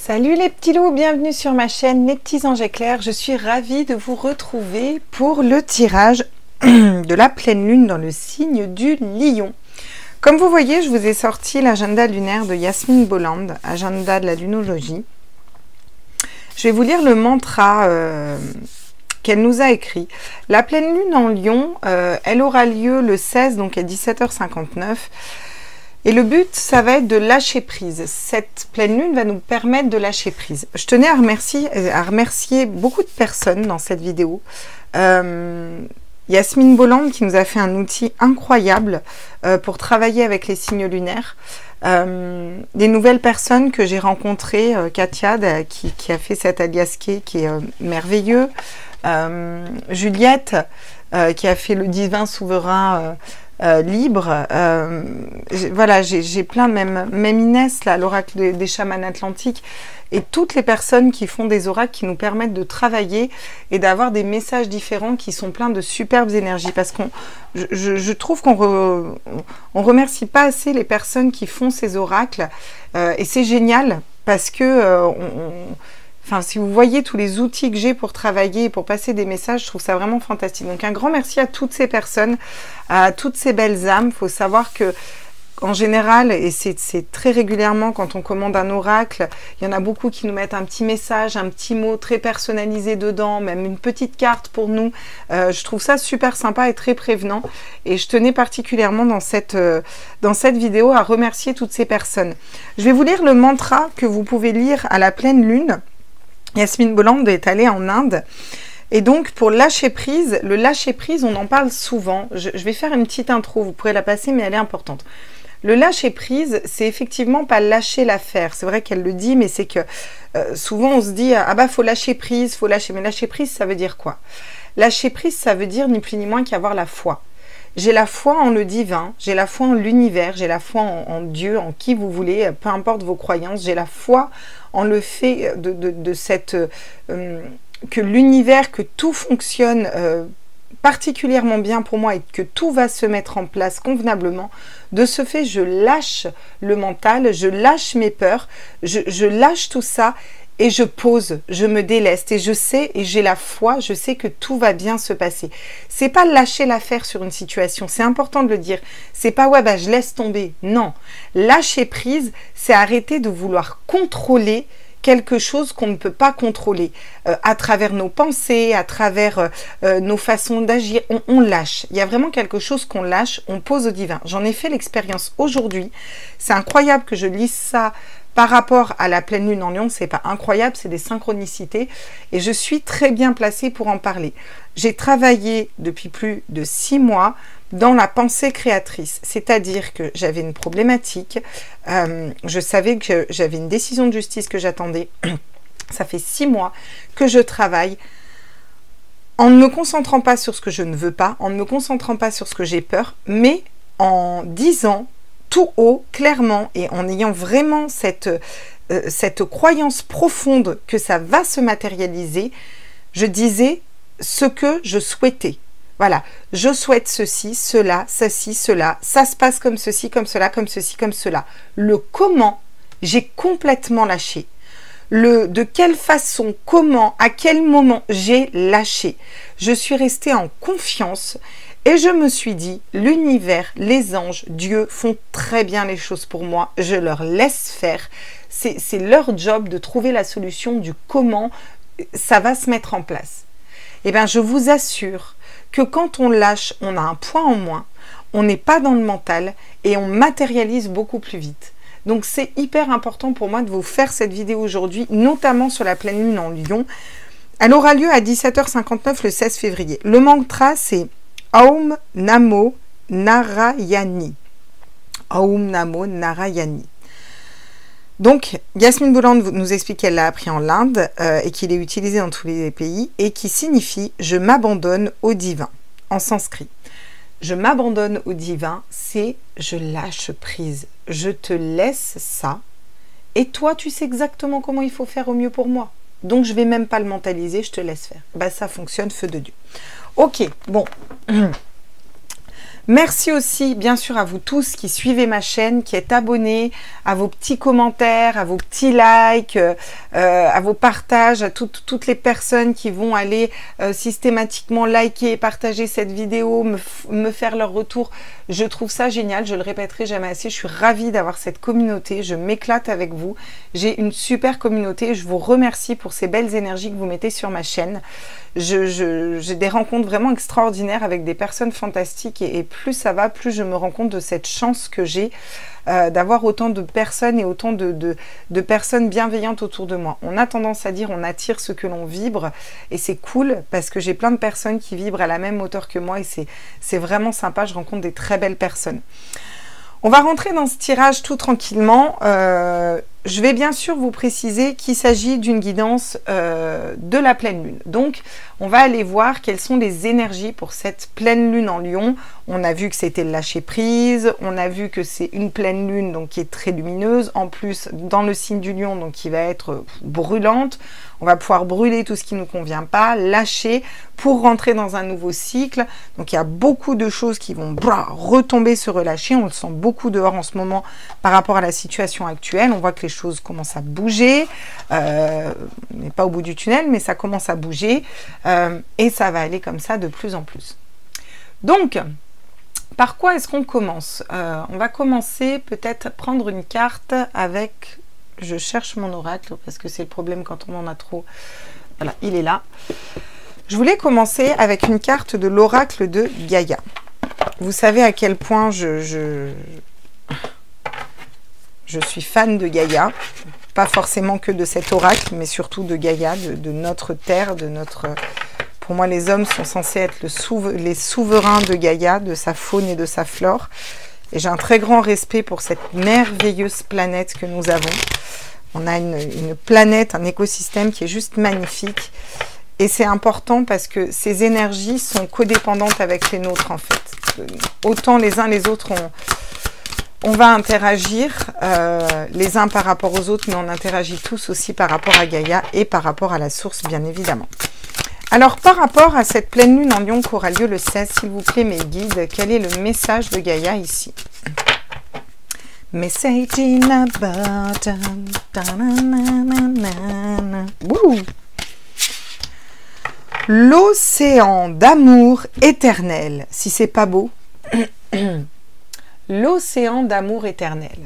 Salut les petits loups, bienvenue sur ma chaîne Les Petits Anges Éclairs. Je suis ravie de vous retrouver pour le tirage de la pleine lune dans le signe du Lion. Comme vous voyez, je vous ai sorti l'agenda lunaire de Yasmine Bolland, agenda de la lunologie. Je vais vous lire le mantra qu'elle nous a écrit. La pleine lune en Lion, elle aura lieu le 16, donc à 17h59. Et le but, ça va être de lâcher prise. Cette pleine lune va nous permettre de lâcher prise. Je tenais à remercier beaucoup de personnes dans cette vidéo. Yasmine Bolland qui nous a fait un outil incroyable pour travailler avec les signes lunaires. Des nouvelles personnes que j'ai rencontrées, Katia qui a fait cet aliasqué qui est merveilleux. Juliette qui a fait le divin souverain libre. Voilà, j'ai plein, même Inès, l'oracle des chamans atlantiques, et toutes les personnes qui font des oracles qui nous permettent de travailler et d'avoir des messages différents qui sont pleins de superbes énergies. Parce que je trouve qu'on remercie pas assez les personnes qui font ces oracles, et c'est génial parce que enfin, si vous voyez tous les outils que j'ai pour travailler et pour passer des messages, je trouve ça vraiment fantastique. Donc un grand merci à toutes ces personnes, à toutes ces belles âmes. Il faut savoir que en général, et c'est très régulièrement quand on commande un oracle, il y en a beaucoup qui nous mettent un petit message, un petit mot très personnalisé dedans, même une petite carte pour nous. Je trouve ça super sympa et très prévenant. Et je tenais particulièrement dans cette vidéo à remercier toutes ces personnes. Je vais vous lire le mantra que vous pouvez lire à la pleine lune. Yasmine Bolland est allée en Inde. Et donc, pour lâcher prise, le lâcher prise, on en parle souvent. Je vais faire une petite intro, vous pourrez la passer, mais elle est importante. Le lâcher prise, c'est effectivement pas lâcher l'affaire. C'est vrai qu'elle le dit, mais c'est que souvent on se dit « Ah bah, faut lâcher prise, faut lâcher ». Mais lâcher prise, ça veut dire quoi? Lâcher prise, ça veut dire ni plus ni moins qu'avoir la foi. J'ai la foi en le divin, j'ai la foi en l'univers, j'ai la foi en Dieu, en qui vous voulez, peu importe vos croyances. J'ai la foi en le fait de cette... que l'univers, que tout fonctionne particulièrement bien pour moi et que tout va se mettre en place convenablement. De ce fait, je lâche le mental, je lâche mes peurs, je lâche tout ça et je pose, je me déleste et je sais et j'ai la foi, je sais que tout va bien se passer. C'est pas lâcher l'affaire sur une situation, c'est important de le dire. C'est pas ouais bah je laisse tomber, non. Lâcher prise, c'est arrêter de vouloir contrôler quelque chose qu'on ne peut pas contrôler à travers nos pensées, à travers nos façons d'agir. On lâche. Il y a vraiment quelque chose qu'on lâche, on pose au divin. J'en ai fait l'expérience aujourd'hui. C'est incroyable que je lise ça par rapport à la pleine lune en Lion. C'est pas incroyable, c'est des synchronicités. Et je suis très bien placée pour en parler. J'ai travaillé depuis plus de 6 mois dans la pensée créatrice, c'est-à-dire que j'avais une problématique, je savais que j'avais une décision de justice que j'attendais, ça fait 6 mois que je travaille en ne me concentrant pas sur ce que je ne veux pas, en ne me concentrant pas sur ce que j'ai peur, mais en disant tout haut, clairement, et en ayant vraiment cette croyance profonde que ça va se matérialiser, je disais ce que je souhaitais. Voilà, je souhaite ceci, cela, ceci, cela, ça se passe comme ceci, comme cela, comme ceci, comme cela. Le comment, j'ai complètement lâché. Le de quelle façon, comment, à quel moment, j'ai lâché. Je suis restée en confiance et je me suis dit, l'univers, les anges, Dieu font très bien les choses pour moi, je leur laisse faire. C'est leur job de trouver la solution du comment ça va se mettre en place. Eh bien, je vous assure que quand on lâche, on a un point en moins, on n'est pas dans le mental et on matérialise beaucoup plus vite. Donc c'est hyper important pour moi de vous faire cette vidéo aujourd'hui, notamment sur la pleine lune en Lion. Elle aura lieu à 17h59 le 16 février. Le mantra c'est Aum Namo Narayani. Aum Namo Narayani. Donc, Yasmine Bolland nous explique qu'elle l'a appris en Inde et qu'il est utilisé dans tous les pays et qui signifie « je m'abandonne au divin » en sanskrit. Je m'abandonne au divin, c'est je lâche prise. Je te laisse ça et toi, tu sais exactement comment il faut faire au mieux pour moi. Donc, je ne vais même pas le mentaliser, je te laisse faire. Bah, ça fonctionne, feu de Dieu. Ok, bon. Merci aussi, bien sûr, à vous tous qui suivez ma chaîne, qui êtes abonnés, à vos petits commentaires, à vos petits likes, à vos partages, à toutes les personnes qui vont aller systématiquement liker et partager cette vidéo, me faire leur retour. Je trouve ça génial, je le répéterai jamais assez. Je suis ravie d'avoir cette communauté, je m'éclate avec vous. J'ai une super communauté, je vous remercie pour ces belles énergies que vous mettez sur ma chaîne. J'ai des rencontres vraiment extraordinaires avec des personnes fantastiques et plus ça va, plus je me rends compte de cette chance que j'ai d'avoir autant de personnes et autant de personnes bienveillantes autour de moi. On a tendance à dire on attire ce que l'on vibre et c'est cool parce que j'ai plein de personnes qui vibrent à la même hauteur que moi et c'est vraiment sympa, je rencontre des très belles personnes. On va rentrer dans ce tirage tout tranquillement. Je vais bien sûr vous préciser qu'il s'agit d'une guidance de la pleine lune. Donc, on va aller voir quelles sont les énergies pour cette pleine lune en Lion. On a vu que c'était le lâcher prise, on a vu que c'est une pleine lune donc qui est très lumineuse, en plus dans le signe du Lion, donc qui va être brûlante. On va pouvoir brûler tout ce qui ne nous convient pas, lâcher pour rentrer dans un nouveau cycle. Donc il y a beaucoup de choses qui vont retomber, se relâcher. On le sent beaucoup dehors en ce moment par rapport à la situation actuelle. On voit que les choses commencent à bouger. On n'est pas au bout du tunnel, mais ça commence à bouger. Et ça va aller comme ça de plus en plus. Donc, par quoi est-ce qu'on commence? On va commencer peut-être prendre une carte avec... Je cherche mon oracle parce que c'est le problème quand on en a trop. Voilà, il est là. Je voulais commencer avec une carte de l'oracle de Gaïa. Vous savez à quel point je suis fan de Gaïa. Pas forcément que de cet oracle, mais surtout de Gaïa, de notre terre, de notre... Pour moi, les hommes sont censés être les souverains de Gaïa, de sa faune et de sa flore. Et j'ai un très grand respect pour cette merveilleuse planète que nous avons. On a une planète, un écosystème qui est juste magnifique. Et c'est important parce que ces énergies sont codépendantes avec les nôtres, en fait. Autant les uns les autres, on va interagir les uns par rapport aux autres, mais on interagit tous aussi par rapport à Gaïa et par rapport à la source, bien évidemment. Alors, par rapport à cette pleine lune en Lion qui aura lieu le 16, s'il vous plaît, mes guides, quel est le message de Gaïa ici? Message in a bottom. L'océan d'amour éternel. Si c'est pas beau. L'océan d'amour éternel.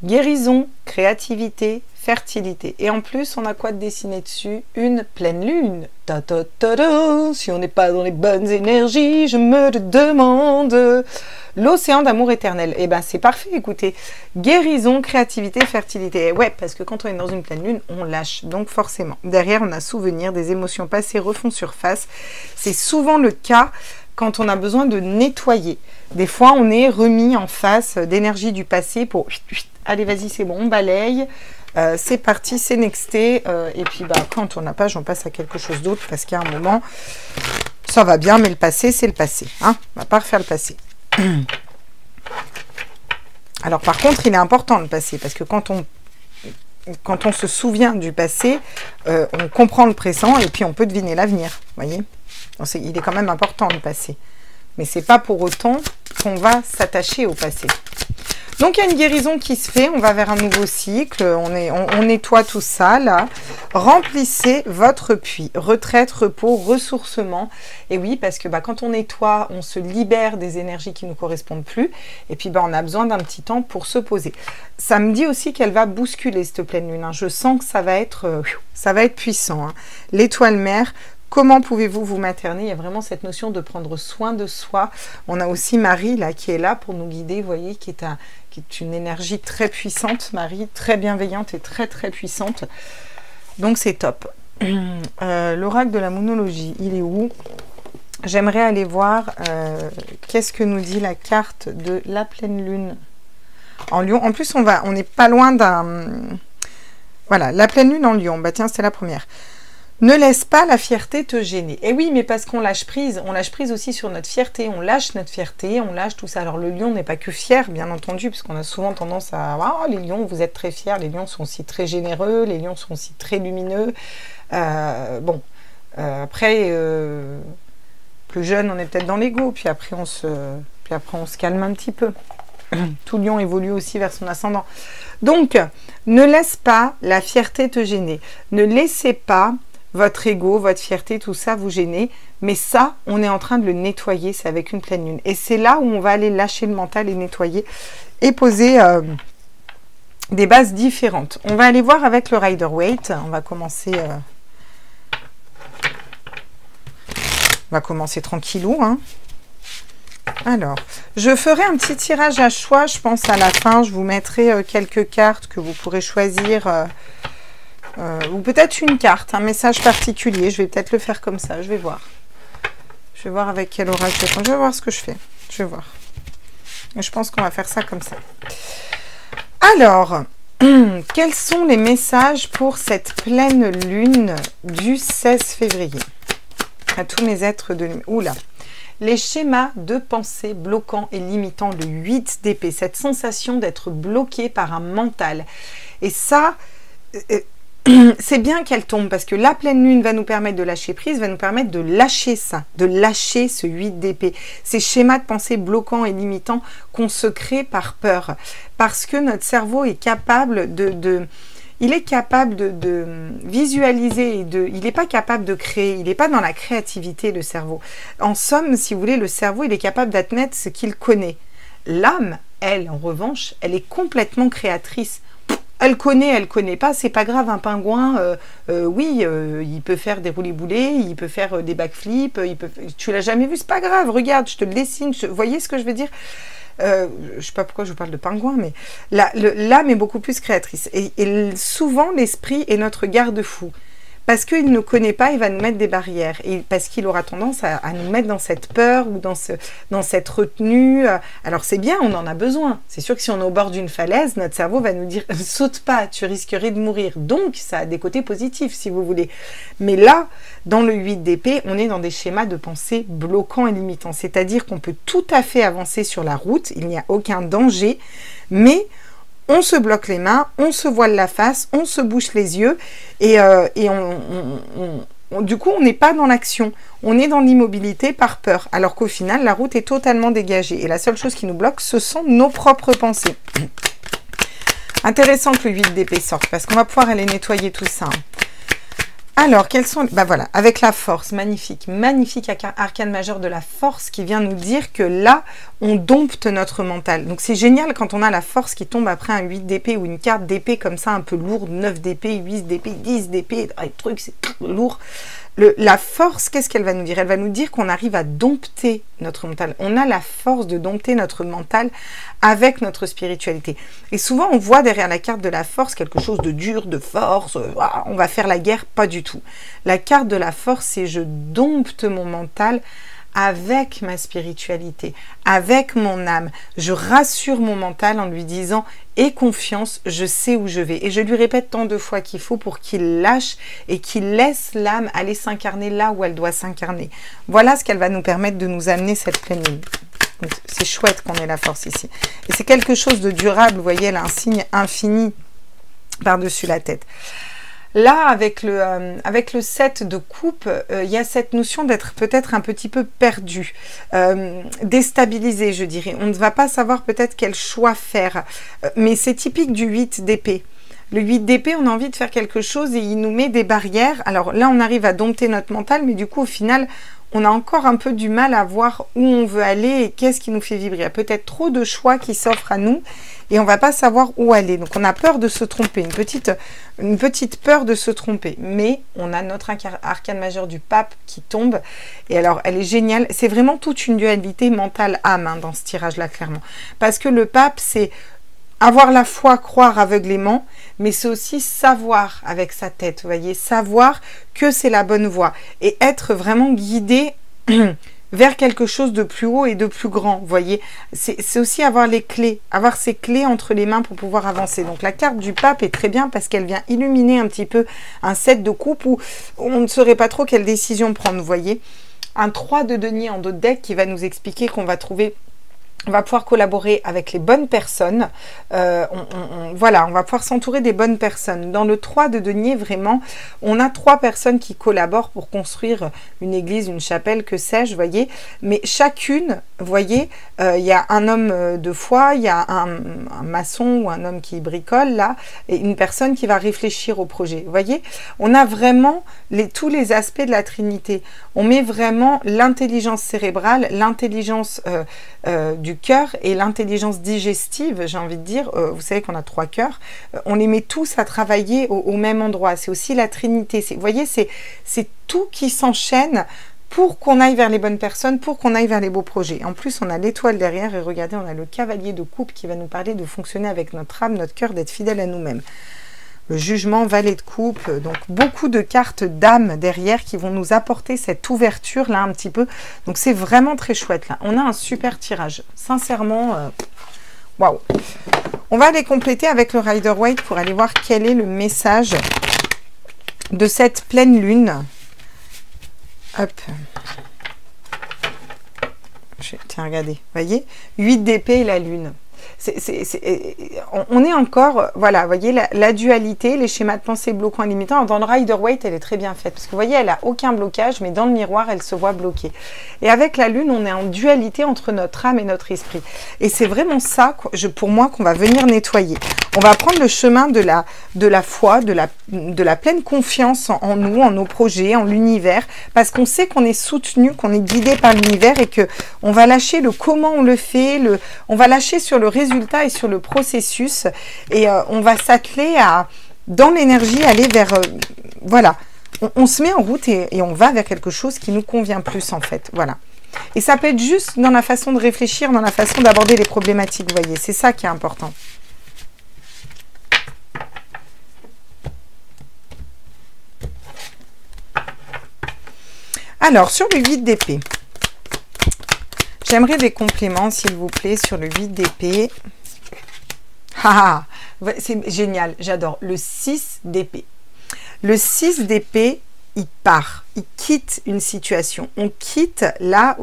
Guérison, créativité, fertilité. Et en plus, on a quoi de dessiner dessus? Une pleine lune. Ta, ta, ta, ta. Si on n'est pas dans les bonnes énergies, je me le demande. L'océan d'amour éternel. Eh bien, c'est parfait, écoutez. Guérison, créativité, fertilité. Ouais, parce que quand on est dans une pleine lune, on lâche. Donc forcément, derrière, on a souvenir, des émotions passées refont surface. C'est souvent le cas quand on a besoin de nettoyer. Des fois, on est remis en face d'énergie du passé pour... Allez, vas-y, c'est bon, on balaye. C'est parti, c'est nexté. Et puis, quand on n'a pas, j'en passe à quelque chose d'autre parce qu'à un moment, ça va bien, mais le passé, c'est le passé. Hein, on va pas refaire le passé. Alors, par contre, il est important le passé parce que quand on se souvient du passé, on comprend le présent et puis on peut deviner l'avenir. Vous voyez? Il est quand même important le passé. Mais c'est pas pour autant qu'on va s'attacher au passé. Donc, il y a une guérison qui se fait. On va vers un nouveau cycle. On nettoie tout ça, là. Remplissez votre puits. Retraite, repos, ressourcement. Et oui, parce que quand on nettoie, on se libère des énergies qui ne nous correspondent plus. Et puis, on a besoin d'un petit temps pour se poser. Ça me dit aussi qu'elle va bousculer cette pleine lune. Hein. Je sens que ça va être puissant. Hein. L'étoile mère. Comment pouvez-vous vous materner? Il y a vraiment cette notion de prendre soin de soi. On a aussi Marie là qui est là pour nous guider, vous voyez, qui est une énergie très puissante, Marie, très bienveillante et très très puissante. Donc c'est top. L'oracle de la monologie, il est où? J'aimerais aller voir qu'est-ce que nous dit la carte de la pleine lune en Lion. En plus, on n'est pas loin d'un... Voilà, la pleine lune en Lion. Bah tiens, c'était la première. Ne laisse pas la fierté te gêner. Et oui, mais parce qu'on lâche prise aussi sur notre fierté, on lâche notre fierté, on lâche tout ça. Alors le lion n'est pas que fier, bien entendu, parce qu'on a souvent tendance à... Oh, les lions, vous êtes très fiers, les lions sont aussi très généreux, les lions sont aussi très lumineux. Après, plus jeune, on est peut-être dans l'ego, puis après on se calme un petit peu. Tout lion évolue aussi vers son ascendant. Donc, ne laisse pas la fierté te gêner. Ne laissez pas votre ego, votre fierté, tout ça vous gêner. Mais ça, on est en train de le nettoyer, c'est avec une pleine lune. Et c'est là où on va aller lâcher le mental et nettoyer et poser des bases différentes. On va aller voir avec le Rider-Waite. On va commencer... On va commencer tranquillou, hein. Alors, je ferai un petit tirage à choix, je pense à la fin. Je vous mettrai quelques cartes que vous pourrez choisir, ou peut-être une carte, un message particulier. Je vais peut-être le faire comme ça, je vais voir. Je vais voir avec quel orage je vais prendre. Je vais voir ce que je fais. Je vais voir. Et je pense qu'on va faire ça comme ça. Alors, quels sont les messages pour cette pleine lune du 16 février? À tous mes êtres de lumière. Oula! Les schémas de pensée bloquants et limitants, le 8 d'épée, cette sensation d'être bloqué par un mental. Et ça, c'est bien qu'elle tombe, parce que la pleine lune va nous permettre de lâcher prise, va nous permettre de lâcher ça, de lâcher ce 8 d'épée. Ces schémas de pensée bloquants et limitants qu'on se crée par peur. Parce que notre cerveau est capable il est capable de visualiser, il n'est pas capable de créer, il n'est pas dans la créativité, le cerveau. En somme, si vous voulez, le cerveau, il est capable d'admettre ce qu'il connaît. L'âme, elle, en revanche, elle est complètement créatrice. Elle connaît pas, c'est pas grave, un pingouin, oui, il peut faire des roulés-boulés, il peut faire des backflips, tu l'as jamais vu, c'est pas grave, regarde, je te le dessine, vous voyez ce que je veux dire? Je sais pas pourquoi je vous parle de pingouin, mais l'âme est beaucoup plus créatrice. Et souvent, l'esprit est notre garde-fou. Parce qu'il ne connaît pas, il va nous mettre des barrières. Et parce qu'il aura tendance à nous mettre dans cette peur ou dans cette retenue. Alors c'est bien, on en a besoin. C'est sûr que si on est au bord d'une falaise, notre cerveau va nous dire « saute pas, tu risquerais de mourir ». Donc ça a des côtés positifs si vous voulez. Mais là, dans le 8 d'épée, on est dans des schémas de pensée bloquants et limitants. C'est-à-dire qu'on peut tout à fait avancer sur la route, il n'y a aucun danger, mais... on se bloque les mains, on se voile la face, on se bouche les yeux et du coup, on n'est pas dans l'action. On est dans l'immobilité par peur, alors qu'au final, la route est totalement dégagée. Et la seule chose qui nous bloque, ce sont nos propres pensées. Intéressant que le 8 d'épée sorte, parce qu'on va pouvoir aller nettoyer tout ça. Alors, quels sont... Ben voilà, avec la force, magnifique, magnifique arcane majeur de la force qui vient nous dire que là, on dompte notre mental. Donc, c'est génial quand on a la force qui tombe après un 8 d'épée ou une carte d'épée comme ça, un peu lourde, 9 d'épée, 8 d'épée, 10 d'épée, les trucs, c'est lourd. La force, qu'est-ce qu'elle va nous dire? Elle va nous dire qu'on arrive à dompter notre mental. On a la force de dompter notre mental avec notre spiritualité. Et souvent, on voit derrière la carte de la force quelque chose de dur, de force, on va faire la guerre, pas du tout. La carte de la force, c'est je dompte mon mental avec ma spiritualité, avec mon âme. Je rassure mon mental en lui disant « aie confiance, je sais où je vais ». Et je lui répète tant de fois qu'il faut pour qu'il lâche et qu'il laisse l'âme aller s'incarner là où elle doit s'incarner. Voilà ce qu'elle va nous permettre de nous amener cette pleine lune. C'est chouette qu'on ait la force ici. Et c'est quelque chose de durable, vous voyez, elle a un signe infini par-dessus la tête. Là, avec le 7 de coupe, il y a cette notion d'être peut-être un petit peu perdu, déstabilisé, je dirais. On ne va pas savoir peut-être quel choix faire, mais c'est typique du 8 d'épée. Le 8 d'épée, on a envie de faire quelque chose et il nous met des barrières. Alors là, on arrive à dompter notre mental, mais du coup, au final, on a encore un peu du mal à voir où on veut aller et qu'est-ce qui nous fait vibrer. Il y a peut-être trop de choix qui s'offrent à nous et on ne va pas savoir où aller. Donc, on a peur de se tromper, une petite peur de se tromper. Mais on a notre arcane majeur du pape qui tombe. Et alors, elle est géniale. C'est vraiment toute une dualité mentale-âme hein, dans ce tirage-là, clairement. Parce que le pape, c'est avoir la foi, croire aveuglément, mais c'est aussi savoir avec sa tête, vous voyez, savoir que c'est la bonne voie et être vraiment guidé vers quelque chose de plus haut et de plus grand, vous voyez. C'est aussi avoir les clés, avoir ces clés entre les mains pour pouvoir avancer. Donc la carte du pape est très bien parce qu'elle vient illuminer un petit peu un 7 de coupe où on ne saurait pas trop quelle décision prendre, vous voyez. Un 3 de denier en dos de deck qui va nous expliquer qu'on va trouver On va pouvoir collaborer avec les bonnes personnes. Voilà, on va pouvoir s'entourer des bonnes personnes. Dans le 3 de denier, vraiment, on a 3 personnes qui collaborent pour construire une église, une chapelle, que sais-je, vous voyez. Mais chacune, vous voyez, il y a un homme de foi, il y a un maçon ou un homme qui bricole, là, et une personne qui va réfléchir au projet. Vous voyez, on a vraiment tous les aspects de la Trinité. On met vraiment l'intelligence cérébrale, l'intelligence du cœur et l'intelligence digestive, j'ai envie de dire, vous savez qu'on a 3 cœurs, on les met tous à travailler au même endroit. C'est aussi la Trinité. Vous voyez, c'est tout qui s'enchaîne pour qu'on aille vers les bonnes personnes, pour qu'on aille vers les beaux projets. En plus, on a l'étoile derrière et regardez, on a le cavalier de coupe qui va nous parler de fonctionner avec notre âme, notre cœur, d'être fidèle à nous-mêmes. Le jugement, valet de coupe, donc beaucoup de cartes d'âme derrière qui vont nous apporter cette ouverture là un petit peu. Donc c'est vraiment très chouette là. On a un super tirage. Sincèrement, waouh. On va aller compléter avec le Rider-Waite pour aller voir quel est le message de cette pleine lune. Hop. Tiens, regardez, vous voyez, 8 d'épée et la lune. On est encore, voilà, vous voyez, la dualité, les schémas de pensée bloquants et limitants. Dans le Rider-Waite, elle est très bien faite. Parce que vous voyez, elle n'a aucun blocage, mais dans le miroir, elle se voit bloquée. Et avec la lune, on est en dualité entre notre âme et notre esprit. Et c'est vraiment ça, pour moi, qu'on va venir nettoyer. On va prendre le chemin de la foi, de la pleine confiance en nous, en nos projets, en l'univers. Parce qu'on sait qu'on est soutenu, qu'on est guidé par l'univers et qu'on va lâcher le comment on le fait, on va lâcher sur le résultat et sur le processus et on va s'atteler à, dans l'énergie, aller vers, voilà, on se met en route et on va vers quelque chose qui nous convient plus en fait, voilà. Et ça peut être juste dans la façon de réfléchir, dans la façon d'aborder les problématiques, vous voyez, c'est ça qui est important. Alors, sur le 8 d'épée, j'aimerais des compléments, s'il vous plaît, sur le 8 d'épée. Ah, c'est génial, j'adore. Le 6 d'épée. Le 6 d'épée, il part, il quitte une situation. On quitte là,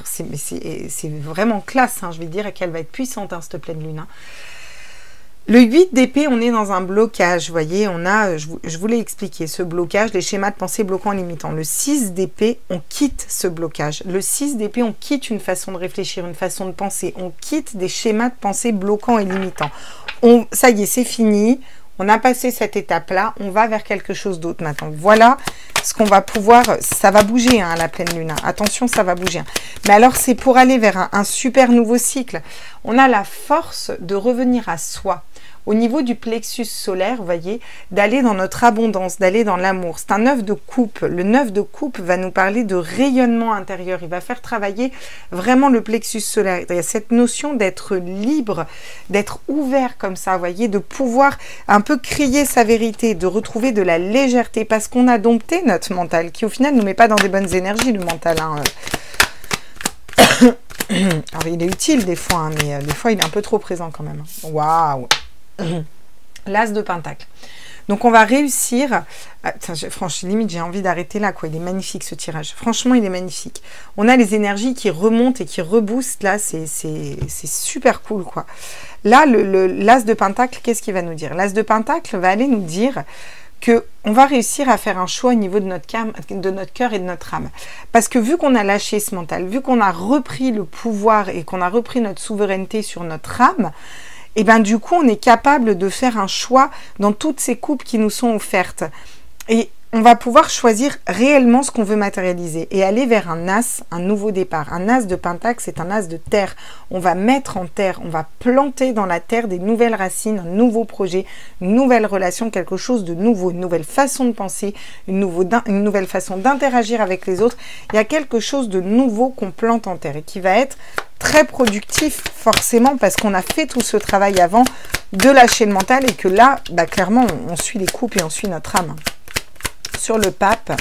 c'est vraiment classe, hein, je vais dire qu'elle va être puissante, hein, cette pleine lune. Hein. Le 8 d'épée, on est dans un blocage, vous voyez, on a, je vous l'ai expliqué, ce blocage, les schémas de pensée bloquants et limitants. Le 6 d'épée, on quitte ce blocage. Le 6 d'épée, on quitte une façon de réfléchir, une façon de penser. On quitte des schémas de pensée bloquants et limitants. Ça y est, c'est fini. On a passé cette étape-là. On va vers quelque chose d'autre maintenant. Voilà ce qu'on va pouvoir... Ça va bouger, hein, la pleine lune. Hein. Attention, ça va bouger. Hein. Mais alors, c'est pour aller vers un super nouveau cycle. On a la force de revenir à soi. Au niveau du plexus solaire, vous voyez, d'aller dans notre abondance, d'aller dans l'amour. C'est un 9 de coupe. Le 9 de coupe va nous parler de rayonnement intérieur. Il va faire travailler vraiment le plexus solaire. Il y a cette notion d'être libre, d'être ouvert comme ça, vous voyez, de pouvoir un peu crier sa vérité, de retrouver de la légèreté, parce qu'on a dompté notre mental, qui au final ne nous met pas dans des bonnes énergies, le mental. Hein. Alors, il est utile des fois, hein, mais des fois, il est un peu trop présent quand même. Waouh! L'as de pentacle. Donc on va réussir. Franchement, limite j'ai envie d'arrêter là, quoi. Il est magnifique ce tirage. Franchement, il est magnifique. On a les énergies qui remontent et qui reboostent. Là, c'est super cool, quoi. Là, l'as de pentacle, qu'est-ce qu'il va nous dire? L'as de pentacle va aller nous dire que on va réussir à faire un choix au niveau de notre cœur et de notre âme. Parce que vu qu'on a lâché ce mental, vu qu'on a repris le pouvoir et qu'on a repris notre souveraineté sur notre âme, et bien du coup, on est capable de faire un choix dans toutes ces coupes qui nous sont offertes. Et on va pouvoir choisir réellement ce qu'on veut matérialiser et aller vers un as, un nouveau départ. Un as de pentacle, c'est un as de terre. On va mettre en terre, on va planter dans la terre des nouvelles racines, un nouveau projet, une nouvelle relation, quelque chose de nouveau, une nouvelle façon de penser, une nouvelle façon d'interagir avec les autres. Il y a quelque chose de nouveau qu'on plante en terre et qui va être très productif forcément parce qu'on a fait tout ce travail avant de lâcher le mental et que là, bah, clairement, on suit les coupes et on suit notre âme. Sur le pape,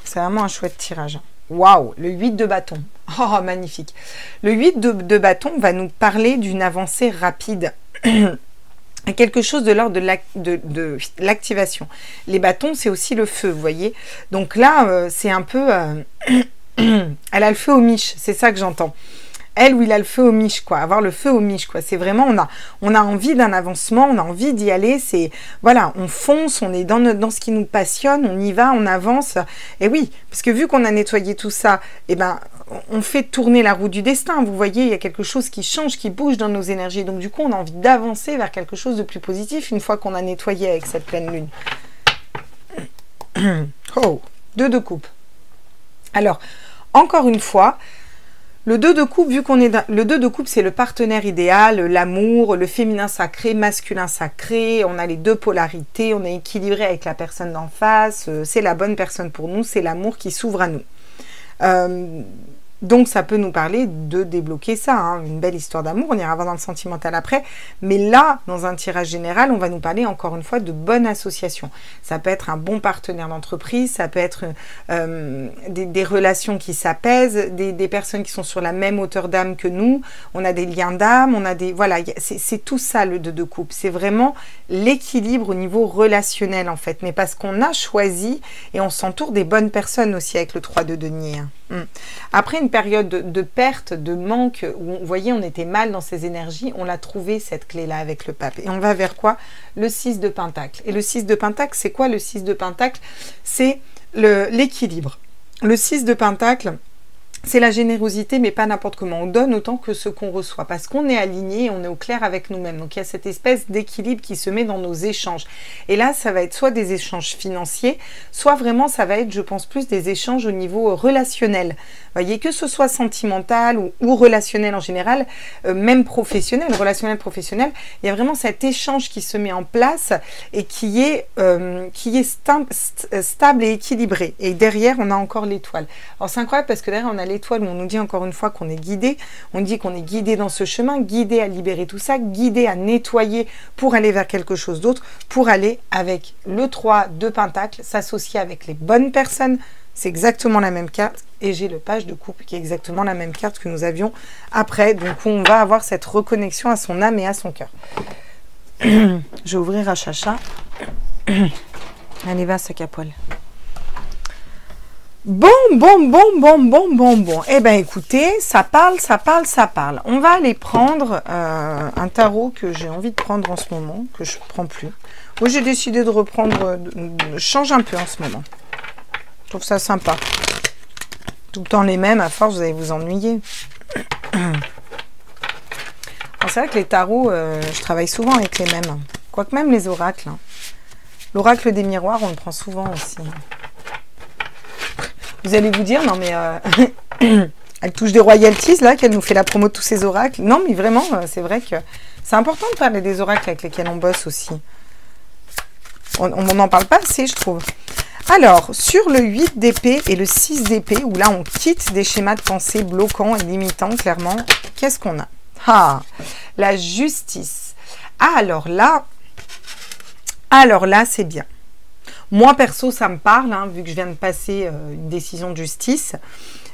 c'est vraiment un chouette tirage. Waouh, le 8 de bâton. Oh, magnifique. Le 8 de bâton va nous parler d'une avancée rapide. Quelque chose de l'ordre de l'activation. Les bâtons, c'est aussi le feu, vous voyez. Donc là, c'est un peu... elle a le feu aux miches, c'est ça que j'entends. elle où il a le feu aux miches, quoi. Avoir le feu aux miches, quoi. C'est vraiment, on a envie d'un avancement, on a envie d'y aller. C'est, voilà, on fonce, on est dans ce qui nous passionne, on y va, on avance. Et oui, parce que vu qu'on a nettoyé tout ça, eh ben, on fait tourner la roue du destin. Vous voyez, il y a quelque chose qui change, qui bouge dans nos énergies. Donc, du coup, on a envie d'avancer vers quelque chose de plus positif une fois qu'on a nettoyé avec cette pleine lune. Oh, 2 de coupe. Alors, encore une fois, le 2 de coupe, vu qu'on est le 2 de coupe, c'est le partenaire idéal, l'amour, le féminin sacré, masculin sacré. On a les deux polarités, on est équilibré avec la personne d'en face. C'est la bonne personne pour nous, c'est l'amour qui s'ouvre à nous. Donc, ça peut nous parler de débloquer ça, hein, une belle histoire d'amour. On ira voir dans le sentimental après. Mais là, dans un tirage général, on va nous parler encore une fois de bonne association. Ça peut être un bon partenaire d'entreprise, ça peut être des relations qui s'apaisent, des personnes qui sont sur la même hauteur d'âme que nous. On a des liens d'âme, on a des... Voilà, c'est tout ça le 2 de coupe. C'est vraiment l'équilibre au niveau relationnel, en fait. Mais parce qu'on a choisi et on s'entoure des bonnes personnes aussi avec le 3 de denier. Après une période de perte, de manque, où vous voyez on était mal dans ces énergies, on l'a trouvé cette clé-là avec le pape. Et on va vers quoi? Le 6 de Pentacle. Et le 6 de Pentacle, c'est quoi le 6 de Pentacle? C'est l'équilibre. Le 6 de Pentacle, c'est la générosité, mais pas n'importe comment. On donne autant que ce qu'on reçoit, parce qu'on est aligné, on est au clair avec nous-mêmes. Donc, il y a cette espèce d'équilibre qui se met dans nos échanges. Et là, ça va être soit des échanges financiers, soit vraiment, ça va être, je pense, plus des échanges au niveau relationnel. Vous voyez, que ce soit sentimental ou relationnel en général, même professionnel, relationnel, professionnel, il y a vraiment cet échange qui se met en place et qui est stable et équilibré. Et derrière, on a encore l'étoile. Alors, c'est incroyable parce que derrière, on a l'étoile où on nous dit encore une fois qu'on est guidé. On dit qu'on est guidé dans ce chemin, guidé à libérer tout ça, guidé à nettoyer pour aller vers quelque chose d'autre, pour aller avec le 3 de Pentacle, s'associer avec les bonnes personnes. C'est exactement la même carte. Et j'ai le page de coupe qui est exactement la même carte que nous avions après. Donc, on va avoir cette reconnexion à son âme et à son cœur. Je vais ouvrir à Chacha. Allez, va, sac à poil. Bon. Eh bien, écoutez, ça parle. On va aller prendre un tarot que j'ai envie de prendre en ce moment, que je ne prends plus. Moi, j'ai décidé de reprendre, je change un peu en ce moment. Je trouve ça sympa. Tout le temps les mêmes, à force, vous allez vous ennuyer. C'est vrai que les tarots, je travaille souvent avec les mêmes. Quoique même les oracles. Hein. L'oracle des miroirs, on le prend souvent aussi. Vous allez vous dire, non mais elle touche des royalties là, qu'elle nous fait la promo de tous ces oracles. Non mais vraiment, c'est vrai que c'est important de parler des oracles avec lesquels on bosse aussi. On n'en parle pas assez, je trouve. Alors, sur le 8 d'épée et le 6 d'épée, où là on quitte des schémas de pensée bloquants et limitants, clairement, qu'est-ce qu'on a? Ah, la justice. Alors là, c'est bien. Moi, perso, ça me parle, hein, vu que je viens de passer une décision de justice.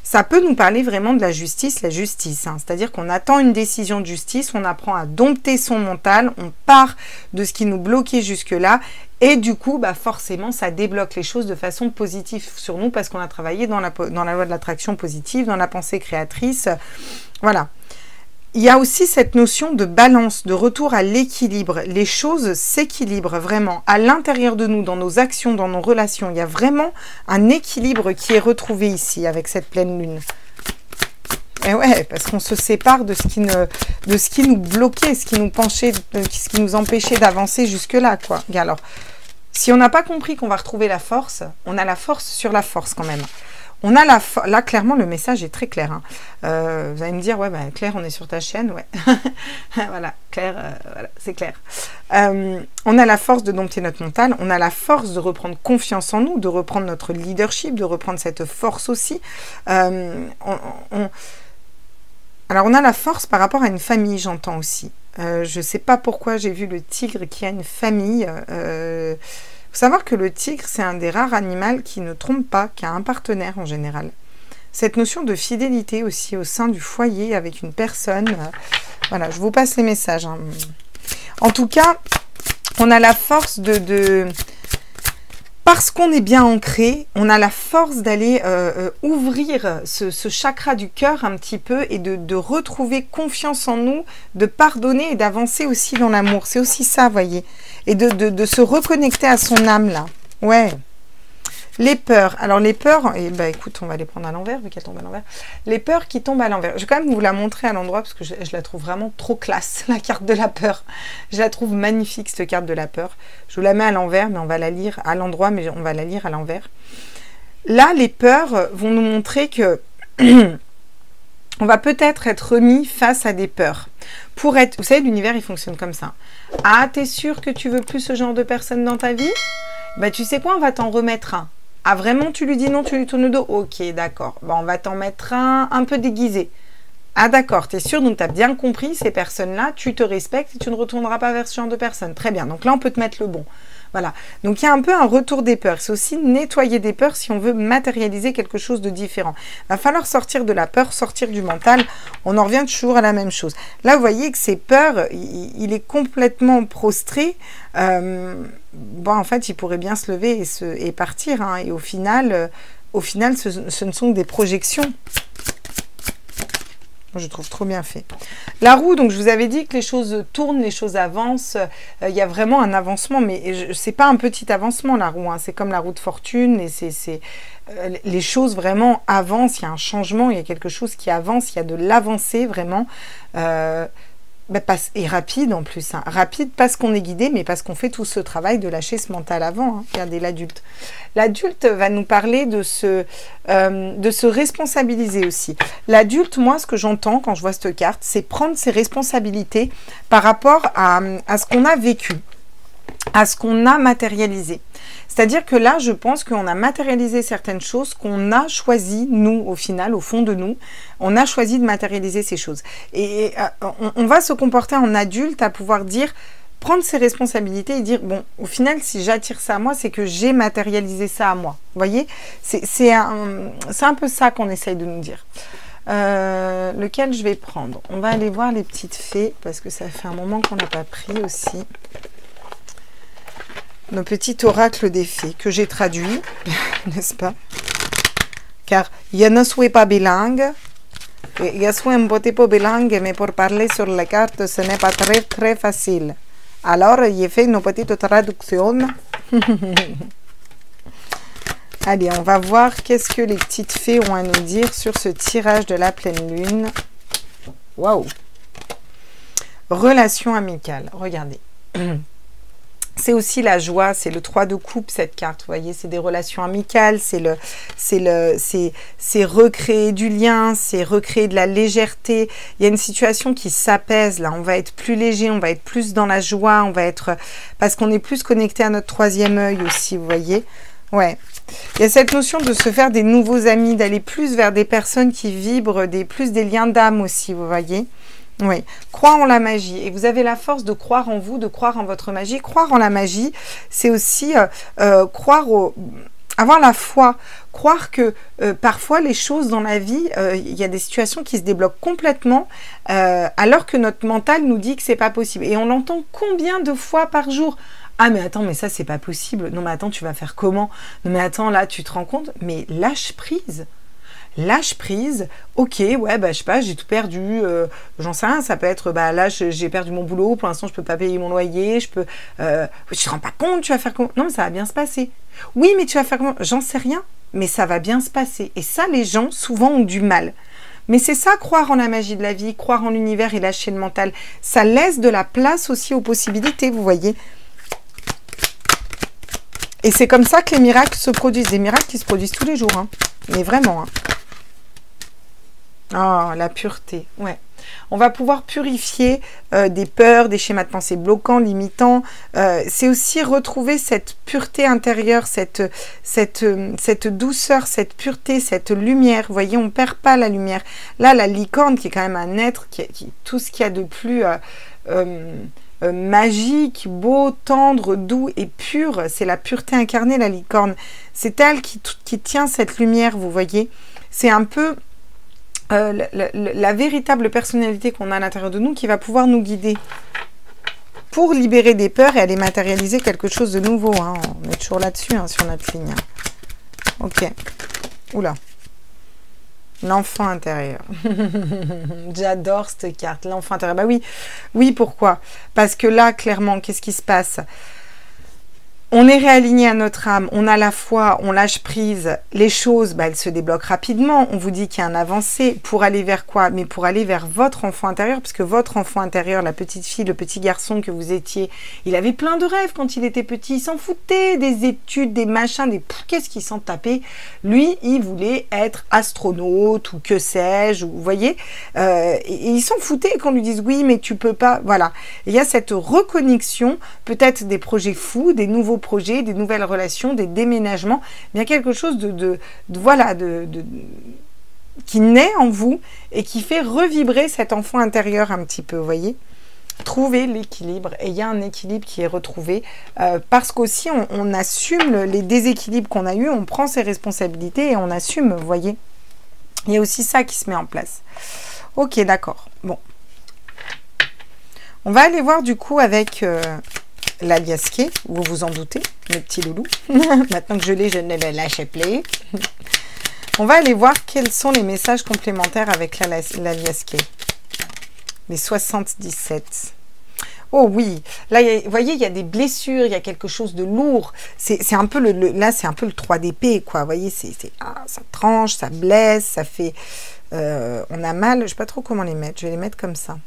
Ça peut nous parler vraiment de la justice. Hein. C'est-à-dire qu'on attend une décision de justice, on apprend à dompter son mental, on part de ce qui nous bloquait jusque-là. Et du coup, bah forcément, ça débloque les choses de façon positive sur nous parce qu'on a travaillé dans la loi de l'attraction positive, dans la pensée créatrice. Voilà. Il y a aussi cette notion de balance, de retour à l'équilibre. Les choses s'équilibrent vraiment à l'intérieur de nous, dans nos actions, dans nos relations. Il y a vraiment un équilibre qui est retrouvé ici avec cette pleine lune. Et ouais, parce qu'on se sépare de ce qui nous bloquait, ce qui nous empêchait d'avancer jusque-là, quoi. Et alors, si on n'a pas compris qu'on va retrouver la force, on a la force sur la force quand même. On a là, clairement, le message est très clair. Hein. Vous allez me dire, ouais, bah, Claire, on est sur ta chaîne, ouais. Voilà, Claire, voilà, c'est clair. On a la force de dompter notre mental, on a la force de reprendre confiance en nous, de reprendre notre leadership, de reprendre cette force aussi. Alors, on a la force par rapport à une famille, j'entends aussi. Je ne sais pas pourquoi j'ai vu le tigre qui a une famille. Il faut savoir que le tigre, c'est un des rares animaux qui ne trompe pas, qui a un partenaire en général. Cette notion de fidélité aussi au sein du foyer avec une personne. Voilà, je vous passe les messages. Hein. En tout cas, on a la force Parce qu'on est bien ancré, on a la force d'aller ouvrir ce chakra du cœur un petit peu et de retrouver confiance en nous, de pardonner et d'avancer aussi dans l'amour. C'est aussi ça, vous voyez. Et de se reconnecter à son âme, là. Ouais. Les peurs. Alors, les peurs, et bah, écoute, on va les prendre à l'envers, vu qu'elles tombent à l'envers. Les peurs qui tombent à l'envers. Je vais quand même vous la montrer à l'endroit, parce que je la trouve vraiment trop classe, la carte de la peur. Je la trouve magnifique, cette carte de la peur. Je vous la mets à l'envers, mais on va la lire à l'endroit, mais on va la lire à l'envers. Là, les peurs vont nous montrer que on va peut-être être remis face à des peurs. Pour être, vous savez, l'univers, il fonctionne comme ça. Ah, t'es sûr que tu veux plus ce genre de personne dans ta vie? Bah, tu sais quoi, on va t'en remettre un. Ah, vraiment, tu lui dis non, tu lui tournes le dos? Ok, d'accord. Bon, on va t'en mettre un peu déguisé. Ah, d'accord, t'es sûr, donc tu as bien compris, ces personnes-là, tu te respectes et tu ne retourneras pas vers ce genre de personnes. Très bien, donc là, on peut te mettre le bon. Voilà, donc il y a un peu un retour des peurs. C'est aussi nettoyer des peurs si on veut matérialiser quelque chose de différent. Il va falloir sortir de la peur, sortir du mental. On en revient toujours à la même chose. Là, vous voyez que ces peurs, il est complètement prostré. Bon, en fait, il pourrait bien se lever et partir. Hein. Et au final, ce ne sont que des projections. Je trouve trop bien fait. La roue, donc je vous avais dit que les choses tournent, les choses avancent. Il y a vraiment un avancement, mais c'est pas un petit avancement la roue. Hein. C'est comme la roue de fortune. Et les choses vraiment avancent. Il y a un changement, il y a quelque chose qui avance. Il y a de l'avancée vraiment. Et rapide en plus. Hein. Rapide parce qu'on est guidé, mais parce qu'on fait tout ce travail de lâcher ce mental avant. Hein. Regardez l'adulte. L'adulte va nous parler de se responsabiliser aussi. L'adulte, moi, ce que j'entends quand je vois cette carte, c'est prendre ses responsabilités par rapport à ce qu'on a vécu, à ce qu'on a matérialisé. C'est-à-dire que là, je pense qu'on a matérialisé certaines choses qu'on a choisi, nous, au final, au fond de nous, on a choisi de matérialiser ces choses. Et on va se comporter en adulte à pouvoir dire, prendre ses responsabilités et dire, bon, au final, si j'attire ça à moi, c'est que j'ai matérialisé ça à moi. Vous voyez, c'est un peu ça qu'on essaye de nous dire. Lequel je vais prendre? On va aller voir les petites fées, parce que ça fait un moment qu'on n'a pas pris aussi. Nos petits oracles des fées que j'ai traduits, n'est-ce pas? Car je ne suis pas bilingue, je suis un petit peu bilingue, mais pour parler sur les cartes, ce n'est pas très facile. Alors, j'ai fait une petite traduction. Allez, on va voir qu'est-ce que les petites fées ont à nous dire sur ce tirage de la pleine lune. Waouh! Relation amicale, regardez. C'est aussi la joie, c'est le 3 de coupe cette carte, vous voyez, c'est des relations amicales, c'est recréer du lien, c'est recréer de la légèreté. Il y a une situation qui s'apaise là, on va être plus léger, on va être plus dans la joie, on va être, parce qu'on est plus connecté à notre troisième œil aussi, vous voyez. Ouais, il y a cette notion de se faire des nouveaux amis, d'aller plus vers des personnes qui vibrent, plus des liens d'âme aussi, vous voyez. Oui, croire en la magie. Et vous avez la force de croire en vous, de croire en votre magie. Croire en la magie, c'est aussi avoir la foi. Croire que parfois les choses dans la vie, il y a des situations qui se débloquent complètement alors que notre mental nous dit que c'est pas possible. Et on l'entend combien de fois par jour? Ah mais attends, mais ça c'est pas possible. Non mais attends, tu vas faire comment? Non mais attends, là tu te rends compte? Mais lâche prise. Lâche prise, ok, ouais, bah, je sais pas, j'ai tout perdu, j'en sais rien, ça peut être, bah, là, j'ai perdu mon boulot, pour l'instant, je peux pas payer mon loyer, je peux, tu te rends pas compte, tu vas faire comment? Non, mais ça va bien se passer. Oui, mais tu vas faire comment? J'en sais rien, mais ça va bien se passer. Et ça, les gens, souvent, ont du mal. Mais c'est ça, croire en la magie de la vie, croire en l'univers et lâcher le mental. Ça laisse de la place aussi aux possibilités, vous voyez. Et c'est comme ça que les miracles se produisent. Des miracles qui se produisent tous les jours, hein. Mais vraiment, hein. Oh, la pureté, ouais. On va pouvoir purifier des peurs, des schémas de pensée bloquants, limitants. C'est aussi retrouver cette pureté intérieure, cette douceur, cette pureté, cette lumière. Vous voyez, on ne perd pas la lumière. Là, la licorne, qui est quand même un être, tout ce qu'il y a de plus magique, beau, tendre, doux et pur, c'est la pureté incarnée, la licorne. C'est elle qui tient cette lumière, vous voyez. C'est un peu... la véritable personnalité qu'on a à l'intérieur de nous qui va pouvoir nous guider. pour libérer des peurs et aller matérialiser quelque chose de nouveau. Hein. On est toujours là-dessus, hein, sur notre ligne. Ok. Oula. L'enfant intérieur. J'adore cette carte, l'enfant intérieur. Bah oui, oui, pourquoi? Parce que là, clairement, qu'est-ce qui se passe? On est réaligné à notre âme, on a la foi, on lâche prise, les choses, bah, elles se débloquent rapidement. On vous dit qu'il y a un avancé pour aller vers quoi? Mais pour aller vers votre enfant intérieur, parce que votre enfant intérieur, la petite fille, le petit garçon que vous étiez, il avait plein de rêves quand il était petit, il s'en foutait des études, des machins, des qu'est-ce qu'il s'en tapait. Lui, il voulait être astronaute ou que sais-je, vous voyez, et il s'en foutait qu'on lui dise oui, mais tu peux pas, voilà. Et il y a cette reconnexion, peut-être des projets fous, des nouveaux projets, des nouvelles relations, des déménagements, mais il y a quelque chose qui naît en vous et qui fait revibrer cet enfant intérieur un petit peu, vous voyez. Trouver l'équilibre, et il y a un équilibre qui est retrouvé parce qu'aussi on assume les déséquilibres qu'on a eus, on prend ses responsabilités et on assume, vous voyez. Il y a aussi ça qui se met en place. Ok, d'accord. Bon. On va aller voir du coup avec l'aliasqué, vous vous en doutez, mes petits loulous. Maintenant que je l'ai, je ne le lâche plus. On va aller voir quels sont les messages complémentaires avec l'aliasqué. Les 77. Oh oui, là, vous voyez, il y a des blessures, il y a quelque chose de lourd. C'est un peu là, c'est un peu le 3 d'épée, quoi. Vous voyez, ça tranche, ça blesse, ça fait... on a mal, je ne sais pas trop comment les mettre. Je vais les mettre comme ça.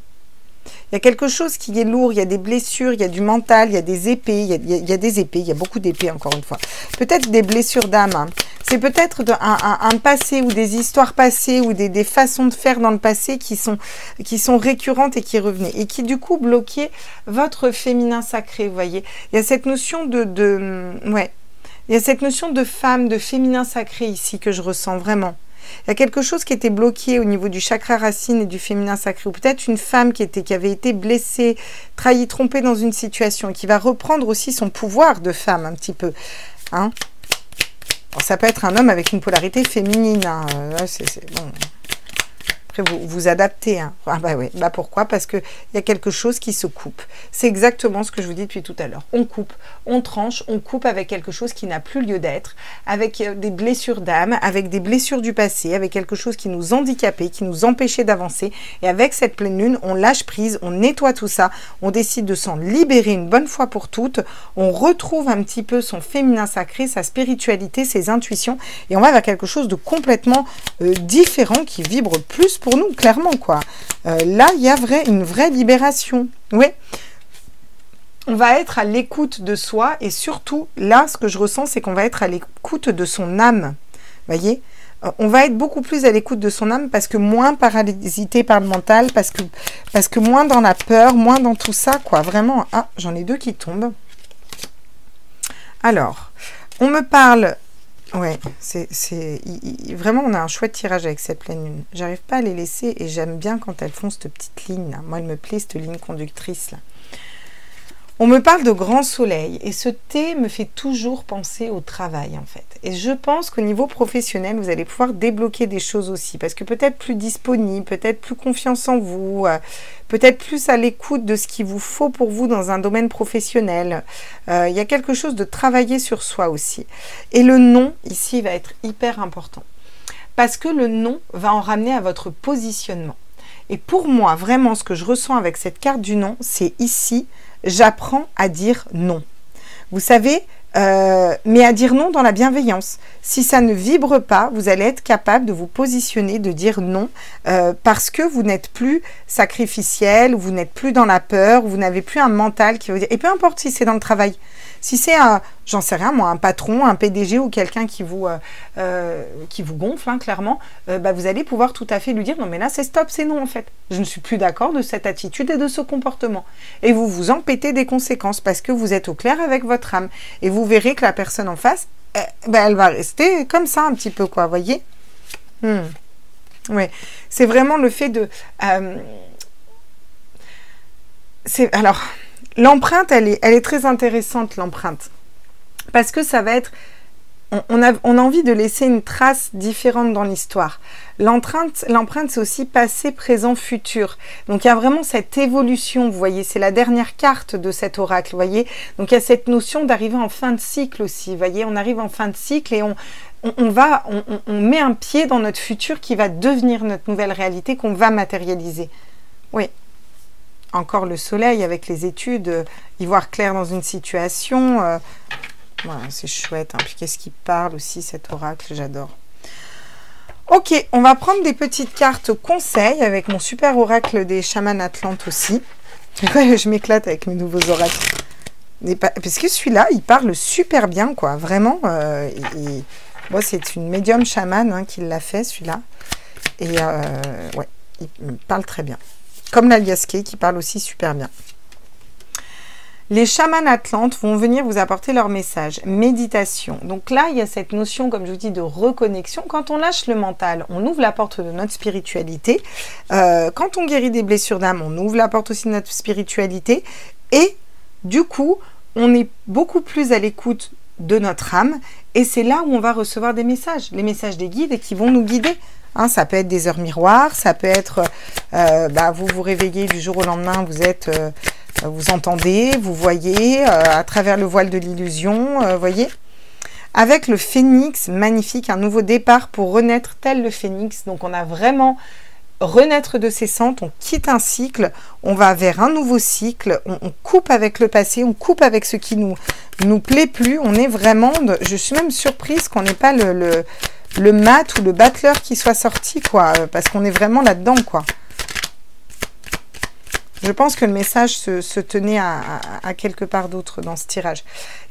Il y a quelque chose qui est lourd, il y a des blessures, il y a du mental, il y a des épées, il y a des épées, il y a beaucoup d'épées encore une fois. Peut-être des blessures d'âme. Hein. C'est peut-être un passé ou des histoires passées ou des façons de faire dans le passé qui sont récurrentes et qui revenaient. Et qui du coup bloquaient votre féminin sacré, vous voyez. Il y a cette notion ouais. Il y a cette notion de femme, de féminin sacré ici que je ressens vraiment. Il y a quelque chose qui était bloqué au niveau du chakra racine et du féminin sacré, ou peut-être une femme qui avait été blessée, trahie, trompée dans une situation, et qui va reprendre aussi son pouvoir de femme un petit peu. Hein. Alors, ça peut être un homme avec une polarité féminine. Hein. Bon. Après, vous adaptez. Hein. Ah bah oui, bah pourquoi? Parce qu'il y a quelque chose qui se coupe. C'est exactement ce que je vous dis depuis tout à l'heure. On coupe, on tranche, on coupe avec quelque chose qui n'a plus lieu d'être, avec des blessures d'âme, avec des blessures du passé, avec quelque chose qui nous handicapait, qui nous empêchait d'avancer. Et avec cette pleine lune, on lâche prise, on nettoie tout ça, on décide de s'en libérer une bonne fois pour toutes, on retrouve un petit peu son féminin sacré, sa spiritualité, ses intuitions, et on va vers quelque chose de complètement différent, qui vibre plus pour nous, clairement, quoi. Là, il y a une vraie libération. Oui. On va être à l'écoute de soi et surtout, là, ce que je ressens, c'est qu'on va être à l'écoute de son âme. Vous voyez? On va être beaucoup plus à l'écoute de son âme parce que moins parasité par le mental, parce que moins dans la peur, moins dans tout ça, quoi. Vraiment. Ah, j'en ai deux qui tombent. Alors, on me parle... Ouais, vraiment, on a un chouette tirage avec cette pleine lune. J'arrive pas à les laisser et j'aime bien quand elles font cette petite ligne là. Moi, elle me plaît, cette ligne conductrice là. On me parle de grand soleil et ce thé me fait toujours penser au travail en fait. Et je pense qu'au niveau professionnel, vous allez pouvoir débloquer des choses aussi parce que peut-être plus disponible, peut-être plus confiance en vous, peut-être plus à l'écoute de ce qu'il vous faut pour vous dans un domaine professionnel. Il y a quelque chose de travailler sur soi aussi. Et le non, ici, va être hyper important parce que le non va en ramener à votre positionnement. Et pour moi, vraiment, ce que je ressens avec cette carte du non, c'est ici, j'apprends à dire non. Vous savez, mais à dire non dans la bienveillance. Si ça ne vibre pas, vous allez être capable de vous positionner, de dire non, parce que vous n'êtes plus sacrificiel, vous n'êtes plus dans la peur, vous n'avez plus un mental qui vous dit, et peu importe si c'est dans le travail, si c'est, j'en sais rien moi, un patron, un PDG ou quelqu'un qui vous gonfle, hein, clairement, bah, vous allez pouvoir tout à fait lui dire, non mais là c'est stop, c'est non en fait. Je ne suis plus d'accord de cette attitude et de ce comportement. Et vous vous empêtez des conséquences parce que vous êtes au clair avec votre âme. Et vous verrez que la personne en face, bah, elle va rester comme ça un petit peu, quoi, voyez. Ouais, c'est vraiment le fait de... alors... L'empreinte, elle est très intéressante, l'empreinte. Parce que ça va être... on a envie de laisser une trace différente dans l'histoire. L'empreinte, c'est aussi passé, présent, futur. Donc il y a vraiment cette évolution, vous voyez, c'est la dernière carte de cet oracle, vous voyez. Donc il y a cette notion d'arriver en fin de cycle aussi, vous voyez, on arrive en fin de cycle et on met un pied dans notre futur qui va devenir notre nouvelle réalité qu'on va matérialiser. Oui. Encore le soleil avec les études, y voir clair dans une situation. Voilà, c'est chouette. Hein. Puis qu'est-ce qu'il parle aussi, cet oracle, j'adore. Ok, on va prendre des petites cartes conseils avec mon super oracle des chamans atlantes aussi. Ouais, je m'éclate avec mes nouveaux oracles. Parce que celui-là, il parle super bien, quoi. Vraiment, moi, c'est une médium chamane hein, qui l'a fait, celui-là. Et ouais, il parle très bien. Comme l'Aliaské qui parle aussi super bien. Les chamans atlantes vont venir vous apporter leur message. Méditation. Donc là, il y a cette notion, comme je vous dis, de reconnexion. Quand on lâche le mental, on ouvre la porte de notre spiritualité. Quand on guérit des blessures d'âme, on ouvre la porte aussi de notre spiritualité. Et du coup, on est beaucoup plus à l'écoute de notre âme. Et c'est là où on va recevoir des messages. Les messages des guides qui vont nous guider. Hein, ça peut être des heures miroirs, ça peut être vous vous réveillez du jour au lendemain, vous entendez, vous voyez à travers le voile de l'illusion, voyez. Avec le phénix, magnifique, un nouveau départ pour renaître tel le phénix. Donc on a vraiment renaître de ses cendres, on quitte un cycle, on va vers un nouveau cycle, on coupe avec le passé, on coupe avec ce qui nous plaît plus. On est vraiment, je suis même surprise qu'on n'ait pas le mat ou le battleur qui soit sorti, quoi, parce qu'on est vraiment là-dedans, quoi. Je pense que le message se tenait à quelque part d'autre dans ce tirage.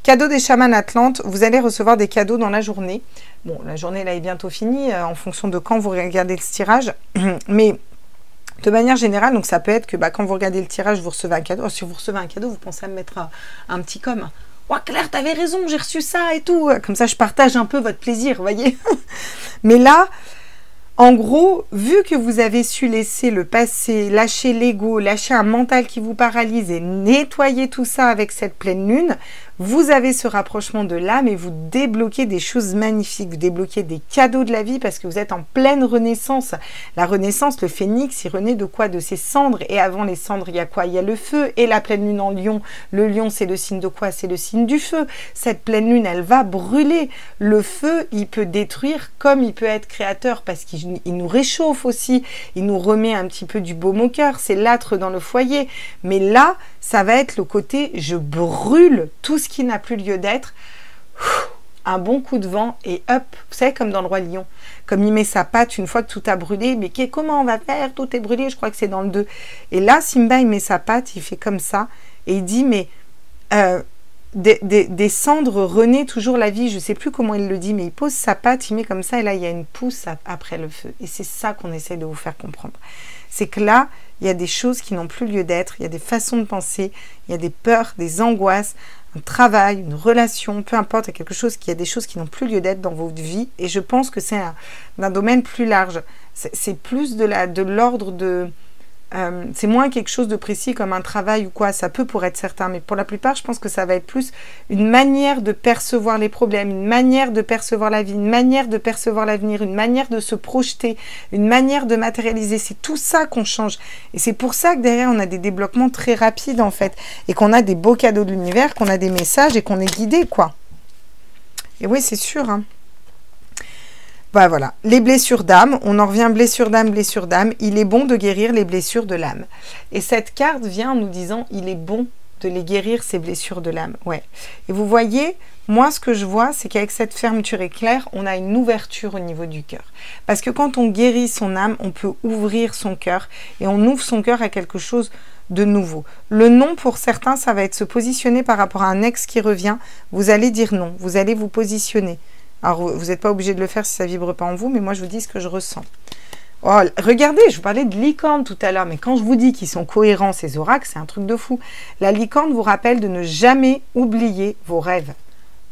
Cadeau des chamans atlantes, vous allez recevoir des cadeaux dans la journée. Bon, la journée là est bientôt finie, en fonction de quand vous regardez ce tirage, mais de manière générale, donc ça peut être que quand vous regardez le tirage, vous recevez un cadeau. Si vous recevez un cadeau, vous pensez à me mettre un petit com'. Oh Claire, t'avais raison, j'ai reçu ça et tout. Comme ça, je partage un peu votre plaisir, vous voyez. Mais là, en gros, vu que vous avez su laisser le passé, lâcher l'ego, lâcher un mental qui vous paralyse et nettoyer tout ça avec cette pleine lune, vous avez ce rapprochement de l'âme et vous débloquez des choses magnifiques, vous débloquez des cadeaux de la vie parce que vous êtes en pleine renaissance. La renaissance, le phénix, il renaît de quoi? De ses cendres. Et avant les cendres, il y a quoi? Il y a le feu et la pleine lune en lion. Le lion, c'est le signe de quoi? C'est le signe du feu. Cette pleine lune, elle va brûler. Le feu, il peut détruire comme il peut être créateur parce qu'il nous réchauffe aussi. Il nous remet un petit peu du baume au cœur. C'est l'âtre dans le foyer. Mais là, ça va être le côté je brûle tout ce qui n'a plus lieu d'être. Un bon coup de vent et hop, vous savez, comme dans le Roi Lion, comme il met sa patte une fois que tout a brûlé, mais comment on va faire? Tout est brûlé, je crois que c'est dans le 2. Et là, Simba, il met sa patte, il fait comme ça, et il dit, mais des cendres renaît toujours la vie, je ne sais plus comment il le dit, mais il pose sa patte, il met comme ça, et là, il y a une pousse après le feu. Et c'est ça qu'on essaie de vous faire comprendre. C'est que là, il y a des choses qui n'ont plus lieu d'être, il y a des façons de penser, il y a des peurs, des angoisses, un travail, une relation, peu importe, il y a quelque chose, il y a des choses qui n'ont plus lieu d'être dans votre vie. Et je pense que c'est d'un domaine plus large. C'est plus de l'ordre de... c'est moins quelque chose de précis comme un travail ou quoi, ça peut pour être certain, mais pour la plupart, je pense que ça va être plus une manière de percevoir les problèmes, une manière de percevoir la vie, une manière de percevoir l'avenir, une manière de se projeter, une manière de matérialiser. C'est tout ça qu'on change. Et c'est pour ça que derrière, on a des débloquements très rapides, en fait, et qu'on a des beaux cadeaux de l'univers, qu'on a des messages et qu'on est guidé, quoi. Et oui, c'est sûr, hein. Bah voilà, les blessures d'âme, on en revient blessure d'âme, blessure d'âme. Il est bon de guérir les blessures de l'âme. Et cette carte vient en nous disant, il est bon de les guérir, ces blessures de l'âme. Ouais. Et vous voyez, moi ce que je vois, c'est qu'avec cette fermeture éclair, on a une ouverture au niveau du cœur. Parce que quand on guérit son âme, on peut ouvrir son cœur et on ouvre son cœur à quelque chose de nouveau. Le non, pour certains, ça va être se positionner par rapport à un ex qui revient. Vous allez dire non, vous allez vous positionner. Alors, vous n'êtes pas obligé de le faire si ça ne vibre pas en vous, mais moi, je vous dis ce que je ressens. Oh, regardez, je vous parlais de licorne tout à l'heure, mais quand je vous dis qu'ils sont cohérents, ces oracles, c'est un truc de fou. La licorne vous rappelle de ne jamais oublier vos rêves.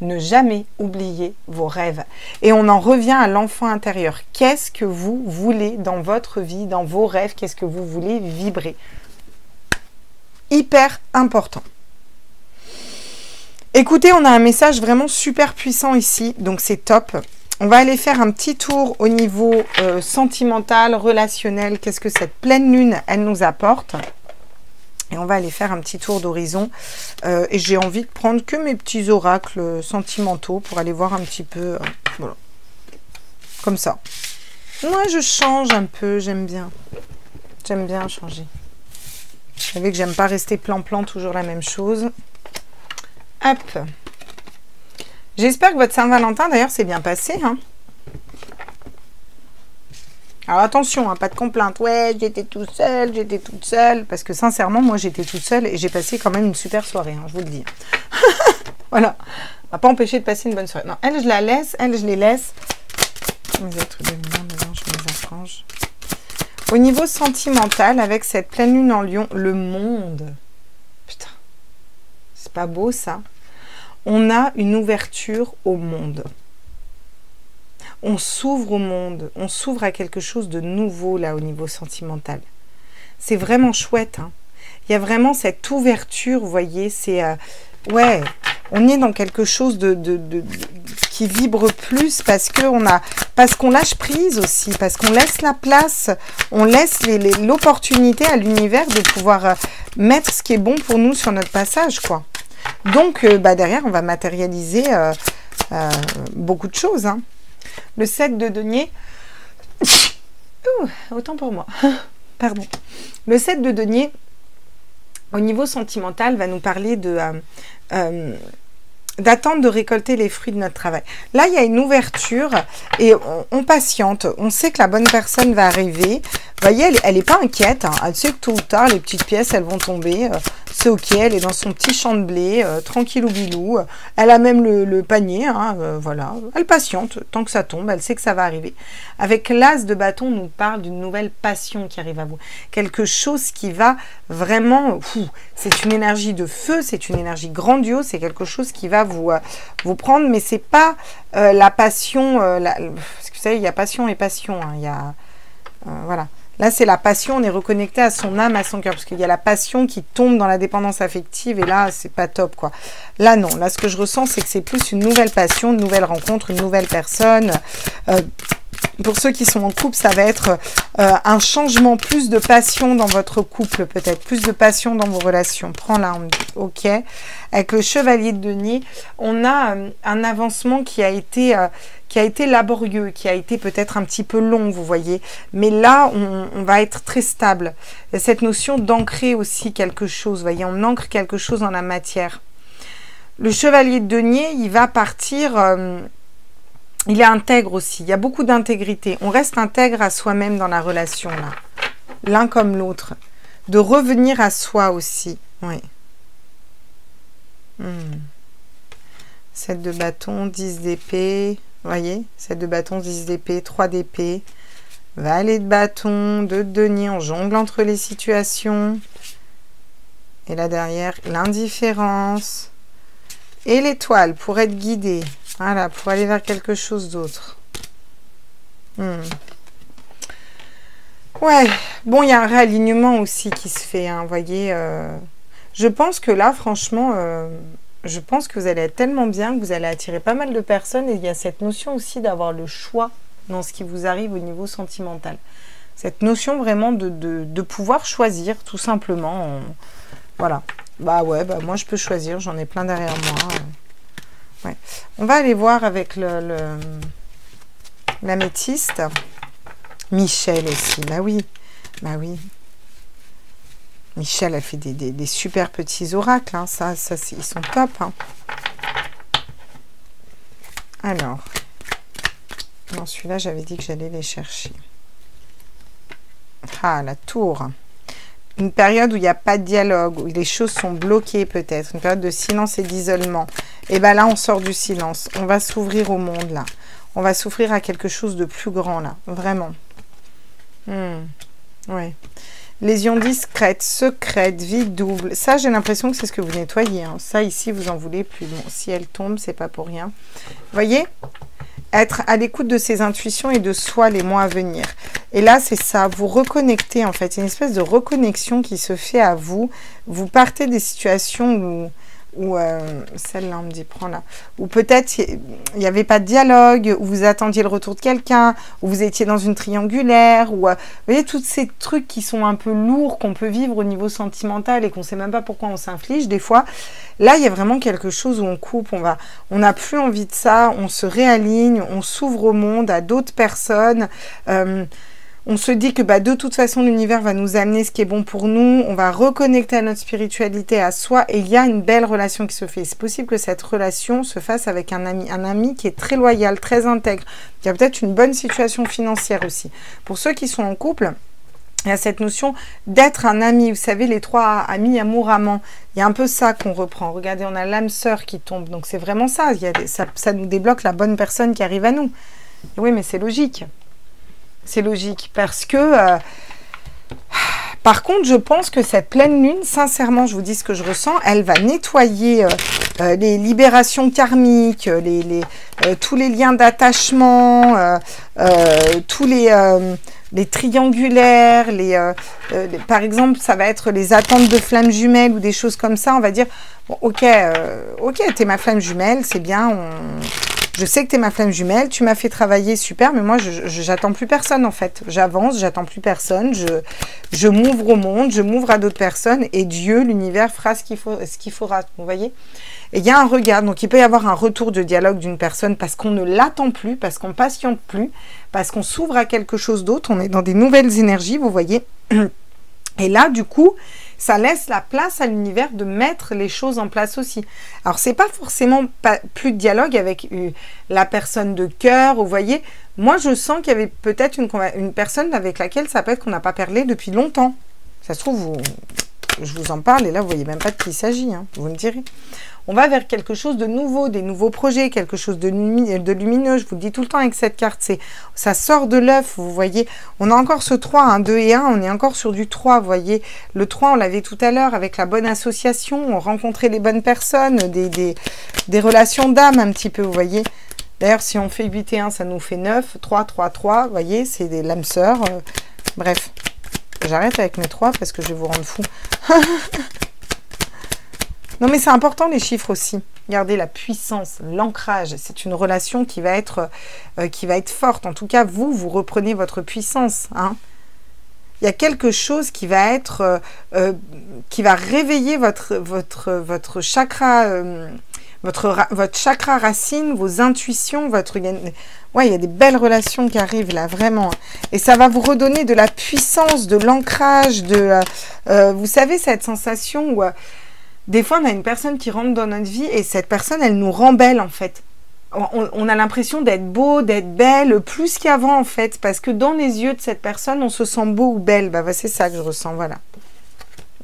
Ne jamais oublier vos rêves. Et on en revient à l'enfant intérieur. Qu'est-ce que vous voulez dans votre vie, dans vos rêves? Qu'est-ce que vous voulez vibrer? Hyper important. Écoutez, on a un message vraiment super puissant ici, donc c'est top. On va aller faire un petit tour au niveau sentimental, relationnel. Qu'est-ce que cette pleine lune, elle nous apporte? Et on va aller faire un petit tour d'horizon. Et j'ai envie de prendre que mes petits oracles sentimentaux pour aller voir un petit peu. Voilà. Comme ça. Moi, je change un peu, j'aime bien. J'aime bien changer. Vous savez que j'aime pas rester plan-plan, toujours la même chose. Hop. J'espère que votre Saint-Valentin, d'ailleurs, s'est bien passé. Hein. Alors attention, hein, pas de complainte. Ouais, j'étais toute seule. Parce que sincèrement, moi, j'étais toute seule et j'ai passé quand même une super soirée, hein, je vous le dis. Voilà. On va pas empêcher de passer une bonne soirée. Non, elle, je la laisse. Elle, je les laisse. Mes êtres de lumière, maintenant, je les arrange. Au niveau sentimental, avec cette pleine lune en Lion, le monde. Putain. C'est pas beau, ça. On a une ouverture au monde. On s'ouvre au monde. On s'ouvre à quelque chose de nouveau, là, au niveau sentimental. C'est vraiment chouette. Hein. Il y a vraiment cette ouverture, vous voyez. C'est... ouais, on est dans quelque chose qui vibre plus parce qu'on lâche prise aussi, parce qu'on laisse la place, on laisse l'opportunité à l'univers de pouvoir mettre ce qui est bon pour nous sur notre passage, quoi. Donc, derrière, on va matérialiser beaucoup de choses. Hein. Le 7 de denier... autant pour moi. Pardon. Le 7 de denier, au niveau sentimental, va nous parler d'attendre de récolter les fruits de notre travail. Là, il y a une ouverture et on patiente. On sait que la bonne personne va arriver. Vous voyez, elle n'est pas inquiète. Hein. Elle sait que tôt ou tard, les petites pièces, elles vont tomber. C'est ok, elle est dans son petit champ de blé, tranquille ou bilou. Elle a même le panier, hein, voilà. Elle patiente tant que ça tombe, elle sait que ça va arriver. Avec l'as de bâton, on nous parle d'une nouvelle passion qui arrive à vous. Quelque chose qui va vraiment... c'est une énergie de feu, c'est une énergie grandiose, c'est quelque chose qui va vous prendre, mais c'est pas la passion... parce que vous savez, il y a passion et passion, hein, il y a... voilà. Là, c'est la passion, on est reconnecté à son âme, à son cœur, parce qu'il y a la passion qui tombe dans la dépendance affective, et là, c'est pas top, quoi. Là, non. Là, ce que je ressens, c'est que c'est plus une nouvelle passion, une nouvelle rencontre, une nouvelle personne. Pour ceux qui sont en couple, ça va être un changement, plus de passion dans votre couple, peut-être, plus de passion dans vos relations. Prends là, on me dit, ok. Avec le chevalier de denier, on a un avancement qui a été laborieux, qui a été peut-être un petit peu long, vous voyez. Mais là, on va être très stable. Il y a cette notion d'ancrer aussi quelque chose, vous voyez, on ancre quelque chose dans la matière. Le chevalier de denier, il va partir... il est intègre aussi, il y a beaucoup d'intégrité. On reste intègre à soi-même dans la relation, là. L'un comme l'autre. De revenir à soi aussi, oui. 7 de bâton, 10 d'épée, vous voyez, 7 de bâton, 10 d'épée, 3 d'épée, valet de bâton, 2 de denier, on jongle entre les situations. Et là derrière, l'indifférence. Et l'étoile pour être guidé. Voilà, pour aller vers quelque chose d'autre. Ouais, bon, il y a un réalignement aussi qui se fait, hein, vous voyez. Je pense que là, franchement, je pense que vous allez être tellement bien que vous allez attirer pas mal de personnes. Et il y a cette notion aussi d'avoir le choix dans ce qui vous arrive au niveau sentimental. Cette notion vraiment de pouvoir choisir, tout simplement. Voilà. Bah ouais, bah moi je peux choisir, j'en ai plein derrière moi. Ouais. On va aller voir avec l'améthyste. Michel aussi, bah oui. Bah oui. Michel a fait des super petits oracles, hein. Ça ils sont top. Hein. Alors, non, celui-là, j'avais dit que j'allais les chercher. Ah, la tour. Une période où il n'y a pas de dialogue, où les choses sont bloquées peut-être. Une période de silence et d'isolement. Et bien là, on sort du silence. On va s'ouvrir au monde, là. On va s'ouvrir à quelque chose de plus grand, là. Vraiment. Ouais. Lésion discrète, secrète, vie double. Ça, j'ai l'impression que c'est ce que vous nettoyez. Hein. Ça, ici, vous en voulez plus. Bon, si elle tombe, c'est pas pour rien. Vous voyez ? Être à l'écoute de ses intuitions et de soi les mois à venir. Et là, c'est ça. Vous reconnectez, en fait. Une espèce de reconnexion qui se fait à vous. Vous partez des situations où ou celle-là, on me dit, prends-la. Ou peut-être, il n'y avait pas de dialogue, ou vous attendiez le retour de quelqu'un, ou vous étiez dans une triangulaire, ou... vous voyez, tous ces trucs qui sont un peu lourds, qu'on peut vivre au niveau sentimental et qu'on ne sait même pas pourquoi on s'inflige, des fois. Là, il y a vraiment quelque chose où on coupe, on n'a plus envie de ça, on se réaligne, on s'ouvre au monde, à d'autres personnes. On se dit que de toute façon, l'univers va nous amener ce qui est bon pour nous. On va reconnecter à notre spiritualité, à soi. Et il y a une belle relation qui se fait. C'est possible que cette relation se fasse avec un ami qui est très loyal, très intègre. Il y a peut-être une bonne situation financière aussi. Pour ceux qui sont en couple, il y a cette notion d'être un ami. Vous savez, les 3 amis, amour, amant. Il y a un peu ça qu'on reprend. Regardez, on a l'âme sœur qui tombe. Donc, c'est vraiment ça. Ça nous débloque la bonne personne qui arrive à nous. Et oui, mais c'est logique. C'est logique parce que, par contre, je pense que cette pleine lune, sincèrement, je vous dis ce que je ressens, elle va nettoyer les libérations karmiques, tous les liens d'attachement, tous les triangulaires, par exemple, ça va être les attentes de flammes jumelles ou des choses comme ça. On va dire, bon, ok, t'es ma flamme jumelle, c'est bien, je sais que tu es ma flamme jumelle, tu m'as fait travailler, super, mais moi, j'attends plus personne, en fait. J'avance, j'attends plus personne, je m'ouvre au monde, je m'ouvre à d'autres personnes, et Dieu, l'univers, fera ce qu'il faudra, vous voyez. Et il y a un regard, donc il peut y avoir un retour de dialogue d'une personne parce qu'on ne l'attend plus, parce qu'on patiente plus, parce qu'on s'ouvre à quelque chose d'autre, on est dans des nouvelles énergies, vous voyez. Et là, du coup, ça laisse la place à l'univers de mettre les choses en place aussi. Alors, c'est pas forcément plus de dialogue avec la personne de cœur, vous voyez. Moi, je sens qu'il y avait peut-être une personne avec laquelle ça peut être qu'on n'a pas parlé depuis longtemps. Ça se trouve, je vous en parle et là, vous voyez même pas de qui il s'agit, hein, vous me direz. On va vers quelque chose de nouveau, des nouveaux projets, quelque chose de lumineux. Je vous le dis tout le temps avec cette carte, ça sort de l'œuf, vous voyez. On a encore ce 3, 1, 2 et 1, on est encore sur du 3, vous voyez. Le 3, on l'avait tout à l'heure avec la bonne association, on rencontrait les bonnes personnes, des relations d'âme un petit peu, vous voyez. D'ailleurs, si on fait 8 et 1, ça nous fait 9, 3, 3, 3, vous voyez, c'est des l'âme sœur. Bref, j'arrête avec mes 3 parce que je vais vous rendre fou. Non, mais c'est important les chiffres aussi. Regardez la puissance, l'ancrage. C'est une relation qui va être forte. En tout cas, vous reprenez votre puissance. Hein. Il y a quelque chose qui va être, qui va réveiller votre chakra, votre chakra racine, vos intuitions, ouais, il y a des belles relations qui arrivent là, vraiment. Et ça va vous redonner de la puissance, de l'ancrage, vous savez, cette sensation où des fois, on a une personne qui rentre dans notre vie et cette personne, elle nous rend belle, en fait. On a l'impression d'être beau, d'être belle, plus qu'avant, en fait. Parce que dans les yeux de cette personne, on se sent beau ou belle. C'est ça que je ressens, voilà.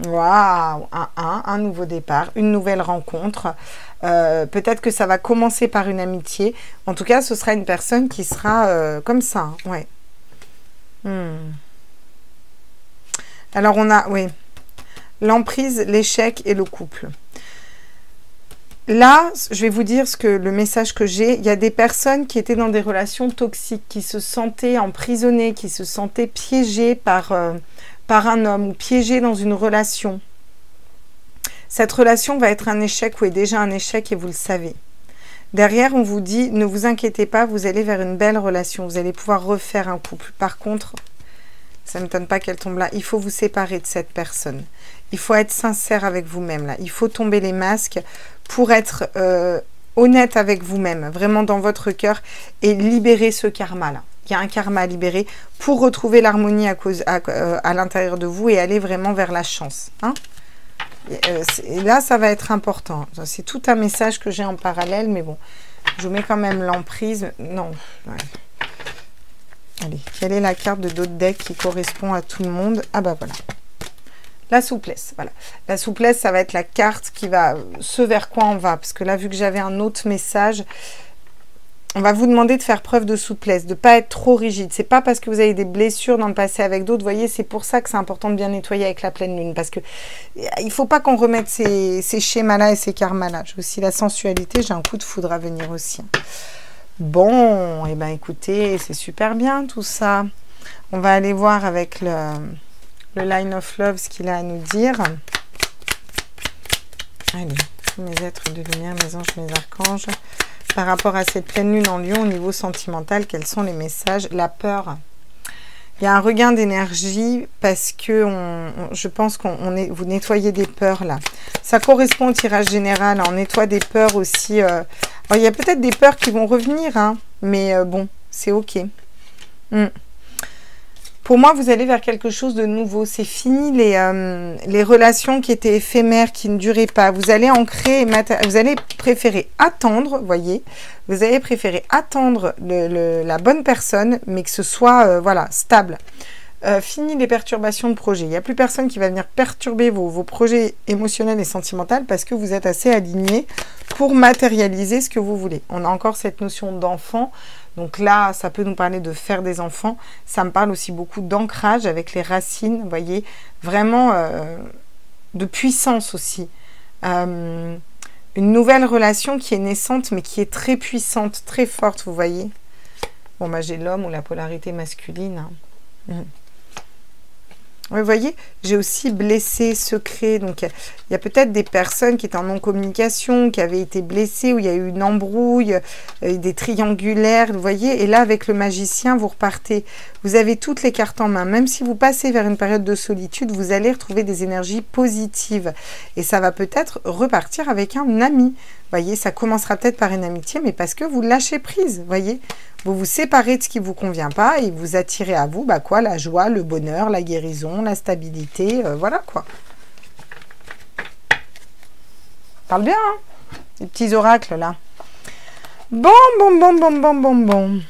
Waouh, un nouveau départ, une nouvelle rencontre. Peut-être que ça va commencer par une amitié. En tout cas, ce sera une personne qui sera comme ça, hein, ouais. Alors, on a, oui... L'emprise, l'échec et le couple. Là, je vais vous dire le message que j'ai. Il y a des personnes qui étaient dans des relations toxiques, qui se sentaient emprisonnées, qui se sentaient piégées par un homme ou piégées dans une relation. Cette relation va être un échec ou est déjà un échec et vous le savez. Derrière, on vous dit, ne vous inquiétez pas, vous allez vers une belle relation. Vous allez pouvoir refaire un couple. Par contre, ça ne m'étonne pas qu'elle tombe là. Il faut vous séparer de cette personne. Il faut être sincère avec vous-même là. Il faut tomber les masques pour être honnête avec vous-même, vraiment dans votre cœur et libérer ce karma là. Il y a un karma à libérer pour retrouver l'harmonie à l'intérieur de vous et aller vraiment vers la chance. Hein, et là, ça va être important. C'est tout un message que j'ai en parallèle, mais bon, je vous mets quand même l'emprise. Non. Ouais. Allez, quelle est la carte de d'autres decks qui correspond à tout le monde? Ah bah voilà. La souplesse, voilà. La souplesse, ça va être la carte qui va... Ce vers quoi on va. Parce que là, vu que j'avais un autre message, on va vous demander de faire preuve de souplesse, de ne pas être trop rigide. C'est pas parce que vous avez des blessures dans le passé avec d'autres. Vous voyez, c'est pour ça que c'est important de bien nettoyer avec la pleine lune. Parce que il ne faut pas qu'on remette ces schémas-là et ces karmas-là. J'ai aussi la sensualité. J'ai un coup de foudre à venir aussi. Bon, et ben écoutez, c'est super bien tout ça. On va aller voir avec le Line of Love ce qu'il a à nous dire. Allez, mes êtres de lumière, mes anges, mes archanges. Par rapport à cette pleine lune en Lion, au niveau sentimental, quels sont les messages? La peur. Il y a un regain d'énergie parce que je pense vous nettoyez des peurs là. Ça correspond au tirage général. On nettoie des peurs aussi. Alors, il y a peut-être des peurs qui vont revenir, hein, mais bon, c'est ok. Pour moi, vous allez vers quelque chose de nouveau. C'est fini les relations qui étaient éphémères, qui ne duraient pas. Vous allez ancrer, vous allez préférer attendre, voyez. Vous allez préférer attendre la bonne personne, mais que ce soit voilà, stable. Fini les perturbations de projet. Il n'y a plus personne qui va venir perturber vos projets émotionnels et sentimentaux parce que vous êtes assez alignés pour matérialiser ce que vous voulez. On a encore cette notion d'enfant. Donc là, ça peut nous parler de faire des enfants. Ça me parle aussi beaucoup d'ancrage avec les racines, vous voyez. Vraiment de puissance aussi. Une nouvelle relation qui est naissante, mais qui est très puissante, très forte, vous voyez. Bon, bah, j'ai l'homme ou la polarité masculine. Hein. Vous voyez, j'ai aussi blessé, secret. Donc, il y a peut-être des personnes qui étaient en non-communication, qui avaient été blessées, où il y a eu une embrouille, des triangulaires, vous voyez. Et là, avec le magicien, vous repartez. Vous avez toutes les cartes en main. Même si vous passez vers une période de solitude, vous allez retrouver des énergies positives. Et ça va peut-être repartir avec un ami. Vous voyez, ça commencera peut-être par une amitié, mais parce que vous lâchez prise, vous voyez. Vous vous séparez de ce qui ne vous convient pas et vous attirez à vous, bah quoi, la joie, le bonheur, la guérison, la stabilité, voilà quoi. Parle bien, hein, les petits oracles là. Bon.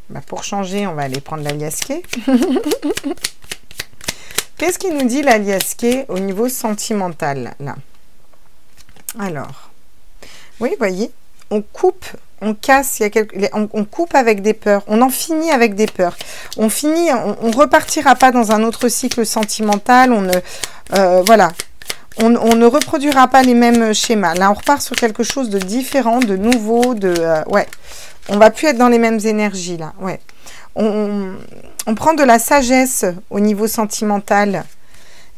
Bah, pour changer, on va aller prendre l'aliasqué. Qu'est-ce qu'il nous dit l'aliasqué au niveau sentimental là? Alors, oui, vous voyez, on coupe. On casse, on coupe avec des peurs, on en finit avec des peurs. On repartira pas dans un autre cycle sentimental, voilà. On ne reproduira pas les mêmes schémas. Là, on repart sur quelque chose de différent, de nouveau, ouais. On va plus être dans les mêmes énergies, là, ouais. On prend de la sagesse au niveau sentimental.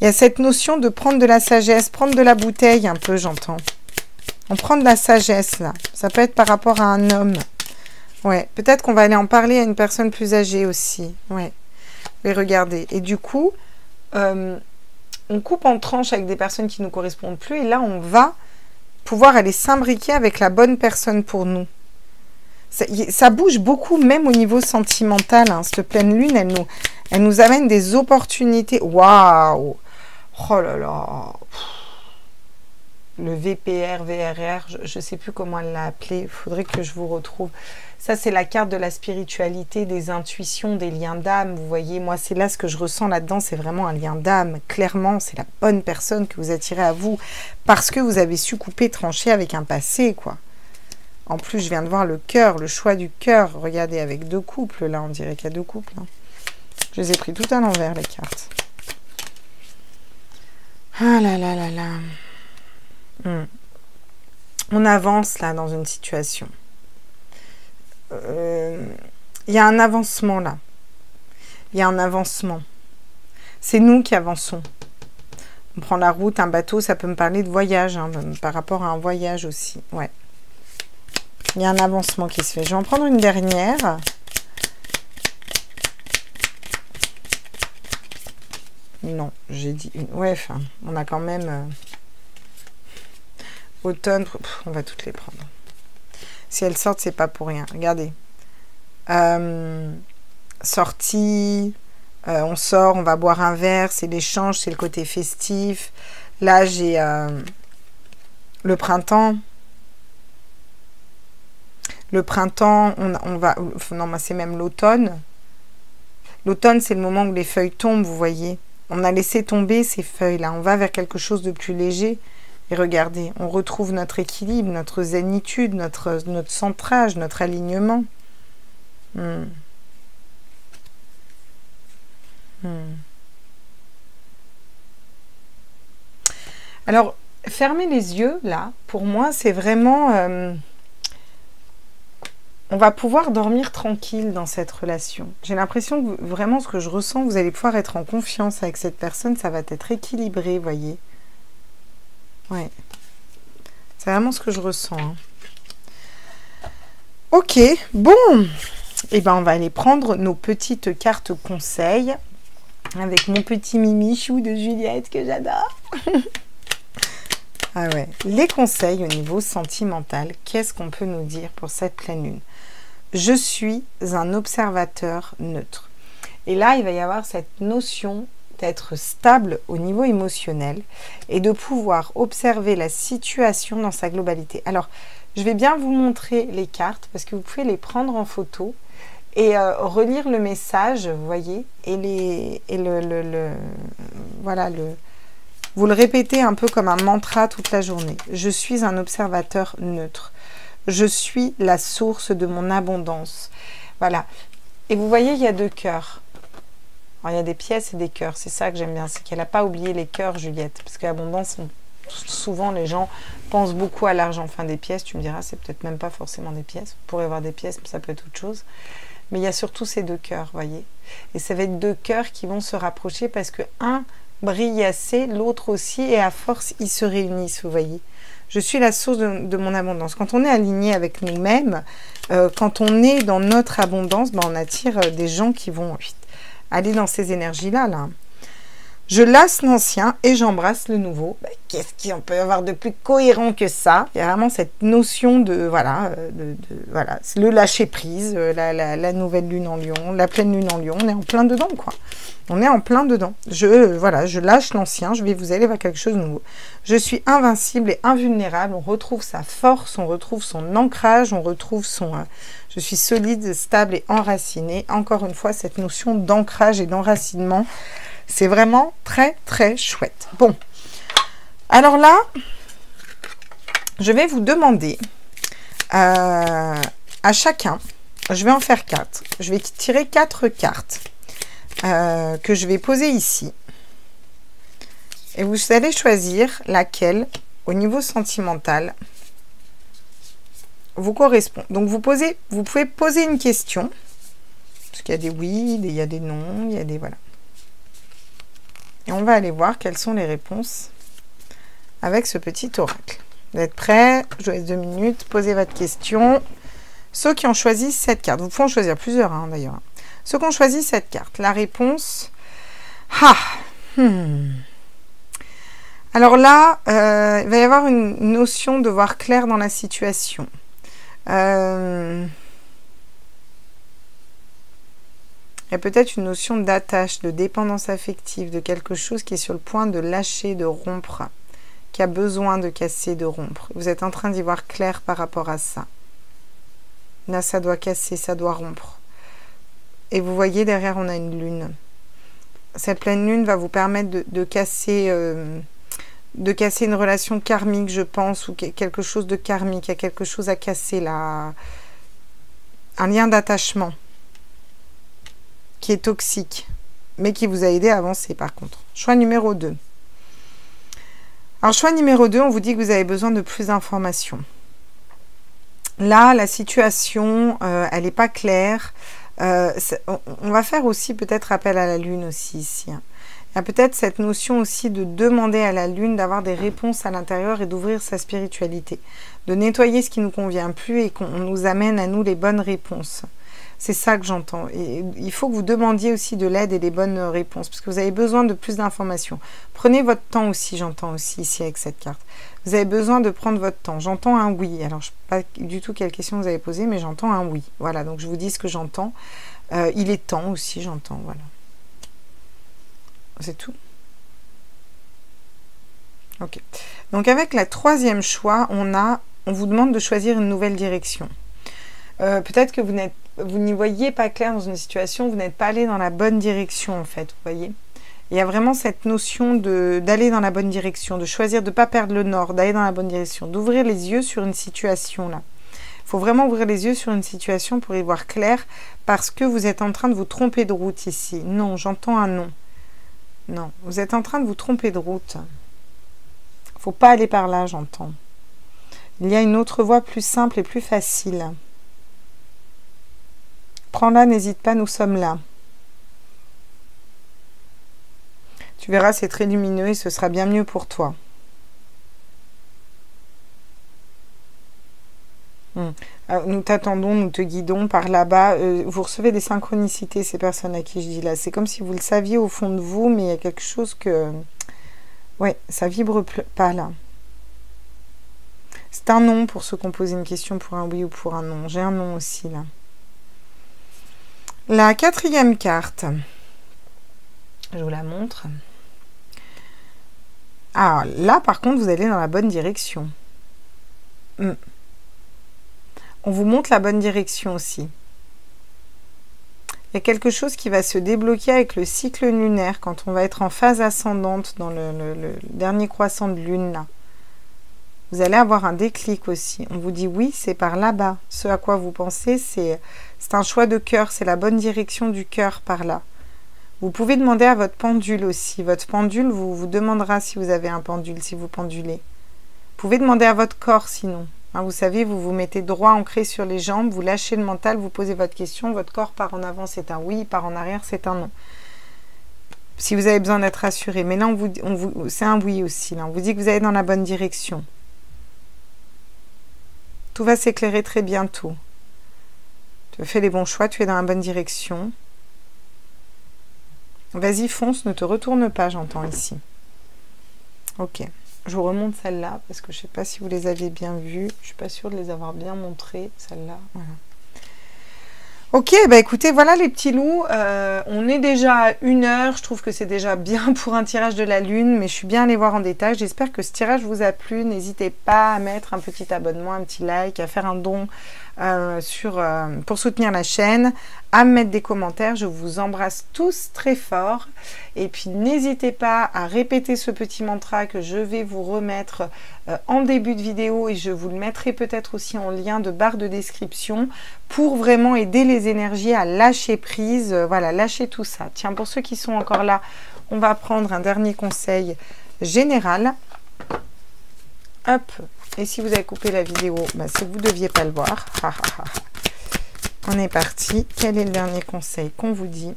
Il y a cette notion de prendre de la sagesse, prendre de la bouteille un peu, j'entends. On prend de la sagesse, là. Ça peut être par rapport à un homme. Ouais, peut-être qu'on va aller en parler à une personne plus âgée aussi. Ouais. Mais regardez. Et du coup, on coupe en tranches avec des personnes qui ne nous correspondent plus. Et là, on va pouvoir aller s'imbriquer avec la bonne personne pour nous. Ça bouge beaucoup, même au niveau sentimental. Hein. Cette pleine lune, elle nous amène des opportunités. Waouh! Oh là là! Le VPR, VRR, je ne sais plus comment elle l'a appelé, il faudrait que je vous retrouve. Ça, c'est la carte de la spiritualité, des intuitions, des liens d'âme. Vous voyez, moi, c'est là ce que je ressens là-dedans, c'est vraiment un lien d'âme. Clairement, c'est la bonne personne que vous attirez à vous parce que vous avez su couper, trancher avec un passé, quoi. En plus, je viens de voir le cœur, le choix du cœur. Regardez, avec deux couples, là, on dirait qu'il y a deux couples. Hein. Je les ai pris tout à l'envers, les cartes. Ah là là là là. On avance là dans une situation. Il y a un avancement là. Il y a un avancement. C'est nous qui avançons. On prend la route, un bateau, ça peut me parler de voyage, hein, par rapport à un voyage aussi. Ouais. Il y a un avancement qui se fait. Je vais en prendre une dernière. Non, j'ai dit une. Ouais, enfin, on a quand même... Automne, on va toutes les prendre. Si elles sortent, c'est pas pour rien. Regardez. Sortie, on sort, on va boire un verre, c'est l'échange, c'est le côté festif. Là, j'ai le printemps. Le printemps, on va... Non, c'est même l'automne. L'automne, c'est le moment où les feuilles tombent, vous voyez. On a laissé tomber ces feuilles-là. On va vers quelque chose de plus léger. Et regardez, on retrouve notre équilibre, notre zénitude, notre centrage, notre alignement. Alors, fermer les yeux, là, pour moi, c'est vraiment... on va pouvoir dormir tranquille dans cette relation. J'ai l'impression que vraiment, ce que je ressens, vous allez pouvoir être en confiance avec cette personne, ça va être équilibré, voyez. Ouais. C'est vraiment ce que je ressens. Hein. Ok, bon. Eh ben, on va aller prendre nos petites cartes conseils avec mon petit mimichou de Juliette que j'adore. Ah ouais, les conseils au niveau sentimental, qu'est-ce qu'on peut nous dire pour cette pleine lune? Je suis un observateur neutre. Et là, il va y avoir cette notion d'être stable au niveau émotionnel et de pouvoir observer la situation dans sa globalité. Alors, je vais bien vous montrer les cartes parce que vous pouvez les prendre en photo et relire le message, vous voyez, et voilà, vous le répétez un peu comme un mantra toute la journée. Je suis un observateur neutre. Je suis la source de mon abondance. Voilà. Et vous voyez, il y a 2 cœurs. Alors, il y a des pièces et des cœurs. C'est ça que j'aime bien. C'est qu'elle n'a pas oublié les cœurs, Juliette. Parce que l'abondance, souvent, les gens pensent beaucoup à l'argent. Enfin, des pièces, tu me diras, c'est peut-être même pas forcément des pièces. Vous pourrez avoir des pièces, mais ça peut être autre chose. Mais il y a surtout ces 2 cœurs, voyez. Et ça va être 2 cœurs qui vont se rapprocher parce que un brille assez, l'autre aussi, et à force, ils se réunissent, vous voyez. Je suis la source de mon abondance. Quand on est aligné avec nous-mêmes, quand on est dans notre abondance, ben, on attire des gens qui vont aller dans ces énergies-là. Là. Je lasse l'ancien et j'embrasse le nouveau. Ben, qu'est-ce qu'on peut avoir de plus cohérent que ça? Il y a vraiment cette notion de, voilà, voilà, le lâcher-prise, la nouvelle lune en lion, la pleine lune en lion, on est en plein dedans, quoi. On est en plein dedans. Voilà, je lâche l'ancien, je vais vous aller vers quelque chose de nouveau. Je suis invincible et invulnérable. On retrouve sa force, on retrouve son ancrage, on retrouve son... je suis solide, stable et enracinée. Encore une fois, cette notion d'ancrage et d'enracinement, c'est vraiment très, très chouette. Bon, alors là, je vais vous demander à chacun, je vais en faire 4. Je vais tirer 4 cartes. Que je vais poser ici. Et vous allez choisir laquelle, au niveau sentimental, vous correspond. Donc, vous pouvez poser une question. Parce qu'il y a des oui, il y a des non, il y a des... Voilà. Et on va aller voir quelles sont les réponses avec ce petit oracle. Vous êtes prêts? Je vous laisse 2 minutes. Posez votre question. Ceux qui ont choisi cette carte. Vous pouvez en choisir plusieurs, hein, d'ailleurs. Ceux qui ont choisi cette carte, la réponse... Alors là, il va y avoir une notion de voir clair dans la situation. Il y a peut-être une notion d'attache, de dépendance affective, de quelque chose qui est sur le point de lâcher, de rompre, qui a besoin de casser, de rompre. Vous êtes en train d'y voir clair par rapport à ça. Là, ça doit casser, ça doit rompre. Et vous voyez, derrière, on a une lune. Cette pleine lune va vous permettre de casser une relation karmique, je pense, ou quelque chose de karmique. Il y a quelque chose à casser, là. Un lien d'attachement qui est toxique, mais qui vous a aidé à avancer, par contre. Choix numéro 2. Alors, choix numéro 2, on vous dit que vous avez besoin de plus d'informations. Là, la situation, elle n'est pas claire. On va faire aussi peut-être appel à la lune aussi ici. Hein. Il y a peut-être cette notion aussi de demander à la lune d'avoir des réponses à l'intérieur et d'ouvrir sa spiritualité. De nettoyer ce qui ne nous convient plus et qu'on nous amène à nous les bonnes réponses. C'est ça que j'entends. Et il faut que vous demandiez aussi de l'aide et des bonnes réponses parce que vous avez besoin de plus d'informations. Prenez votre temps aussi, j'entends aussi ici avec cette carte. Vous avez besoin de prendre votre temps. J'entends un oui. Alors, je ne sais pas du tout quelle question vous avez posée, mais j'entends un oui. Voilà, donc je vous dis ce que j'entends. Il est temps aussi, j'entends. Voilà. C'est tout. Ok. Donc, avec la 3e choix, on vous demande de choisir une nouvelle direction. Peut-être que vous n'y voyez pas clair dans une situation, vous n'êtes pas allé dans la bonne direction, en fait, vous voyez. Il y a vraiment cette notion d'aller dans la bonne direction, de choisir de ne pas perdre le nord, d'aller dans la bonne direction, d'ouvrir les yeux sur une situation, là. Il faut vraiment ouvrir les yeux sur une situation pour y voir clair, parce que vous êtes en train de vous tromper de route ici. Non, j'entends un non. Non, vous êtes en train de vous tromper de route. Il ne faut pas aller par là, j'entends. Il y a une autre voie plus simple et plus facile. Prends-la, n'hésite pas, nous sommes là. Tu verras, c'est très lumineux et ce sera bien mieux pour toi. Nous t'attendons, nous te guidons par là-bas. Vous recevez des synchronicités, ces personnes à qui je dis là. C'est comme si vous le saviez au fond de vous, mais il y a quelque chose que... Ouais, ça vibre pas là. C'est un non pour ceux qui ont posé une question pour un oui ou pour un non. J'ai un non aussi là. La quatrième carte, je vous la montre. Ah, là par contre, vous allez dans la bonne direction. On vous montre la bonne direction aussi. Il y a quelque chose qui va se débloquer avec le cycle lunaire quand on va être en phase ascendante dans le dernier croissant de lune là. Vous allez avoir un déclic aussi. On vous dit oui, c'est par là-bas. Ce à quoi vous pensez, c'est un choix de cœur. C'est la bonne direction du cœur par là. Vous pouvez demander à votre pendule aussi. Votre pendule vous demandera si vous avez un pendule, si vous pendulez. Vous pouvez demander à votre corps sinon. Hein, vous savez, vous vous mettez droit, ancré sur les jambes, vous lâchez le mental, vous posez votre question. Votre corps part en avant, c'est un oui. Part en arrière, c'est un non. Si vous avez besoin d'être rassuré. Mais là, c'est un oui aussi. Là. On vous dit que vous allez dans la bonne direction. Tout va s'éclairer très bientôt. Tu fais les bons choix, tu es dans la bonne direction. Vas-y, fonce, ne te retourne pas, j'entends ici. Ok, je vous remonte celle-là, parce que je ne sais pas si vous les avez bien vues. Je ne suis pas sûre de les avoir bien montrées, celle-là. Voilà. Ok, bah écoutez, voilà les petits loups, on est déjà à 1 heure, je trouve que c'est déjà bien pour un tirage de la lune, mais je suis bien allée voir en détail, j'espère que ce tirage vous a plu, n'hésitez pas à mettre un petit abonnement, un petit like, à faire un don pour soutenir la chaîne, à me mettre des commentaires, je vous embrasse tous très fort, et puis n'hésitez pas à répéter ce petit mantra que je vais vous remettre en début de vidéo, et je vous le mettrai peut-être aussi en lien de barre de description, pour vraiment aider les énergies à lâcher prise, voilà, lâcher tout ça. Tiens, pour ceux qui sont encore là, on va prendre un dernier conseil général. Hop, et si vous avez coupé la vidéo, bah, c'est que vous ne deviez pas le voir. On est parti. Quel est le dernier conseil qu'on vous dit?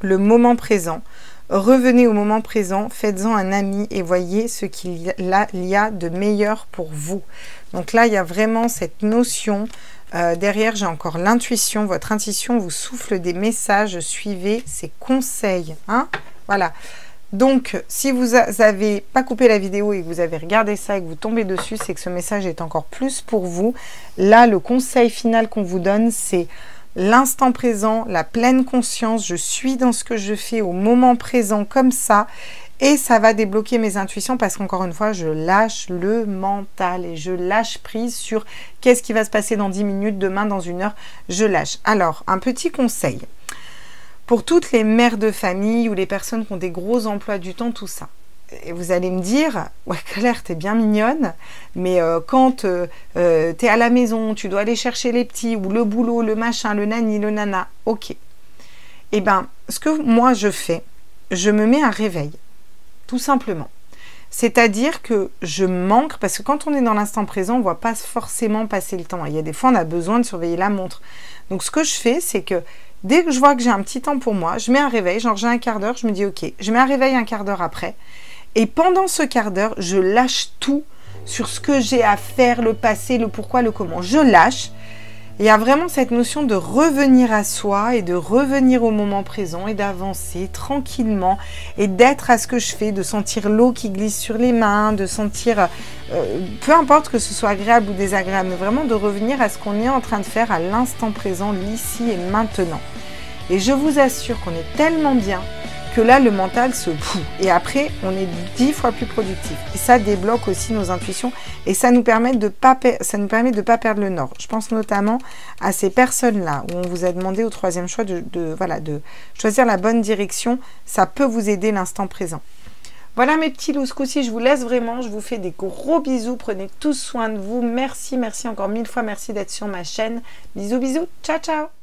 Le moment présent. Revenez au moment présent, faites-en un ami et voyez ce qu'il y a de meilleur pour vous. Donc là, il y a vraiment cette notion. Derrière, j'ai encore l'intuition. Votre intuition vous souffle des messages. Suivez ses conseils. Hein, voilà. Donc, si vous n'avez pas coupé la vidéo et que vous avez regardé ça et que vous tombez dessus, c'est que ce message est encore plus pour vous. Là, le conseil final qu'on vous donne, c'est l'instant présent, la pleine conscience. Je suis dans ce que je fais au moment présent comme ça. Et ça va débloquer mes intuitions parce qu'encore une fois, je lâche le mental et je lâche prise sur qu'est-ce qui va se passer dans 10 minutes, demain, dans 1 heure. Je lâche. Alors, un petit conseil. Pour toutes les mères de famille ou les personnes qui ont des gros emplois du temps, tout ça. Et vous allez me dire, ouais Claire, t'es bien mignonne, mais quand t'es à la maison, tu dois aller chercher les petits, ou le boulot, le machin, le nani, le nana, ok. Eh bien, ce que moi je fais, je me mets un réveil, tout simplement. C'est-à-dire que je manque, parce que quand on est dans l'instant présent, on ne voit pas forcément passer le temps. Il y a des fois, on a besoin de surveiller la montre. Donc, ce que je fais, c'est que dès que je vois que j'ai un petit temps pour moi, je mets un réveil, genre j'ai un quart d'heure, je me dis ok, je mets un réveil un quart d'heure après. Et pendant ce quart d'heure, je lâche tout sur ce que j'ai à faire, le passé, le pourquoi, le comment. Je lâche. Il y a vraiment cette notion de revenir à soi et de revenir au moment présent et d'avancer tranquillement et d'être à ce que je fais, de sentir l'eau qui glisse sur les mains, de sentir, peu importe que ce soit agréable ou désagréable, mais vraiment de revenir à ce qu'on est en train de faire à l'instant présent, l'ici et maintenant. Et je vous assure qu'on est tellement bien que là, le mental se fout. Et après, on est 10 fois plus productif. Et ça débloque aussi nos intuitions et ça nous permet de pas perdre le nord. Je pense notamment à ces personnes-là où on vous a demandé au 3e choix de choisir la bonne direction. Ça peut vous aider l'instant présent. Voilà mes petits loups, ce coup-ci, je vous laisse vraiment. Je vous fais des gros bisous. Prenez tous soin de vous. Merci, merci encore 1000 fois. Merci d'être sur ma chaîne. Bisous, bisous. Ciao, ciao.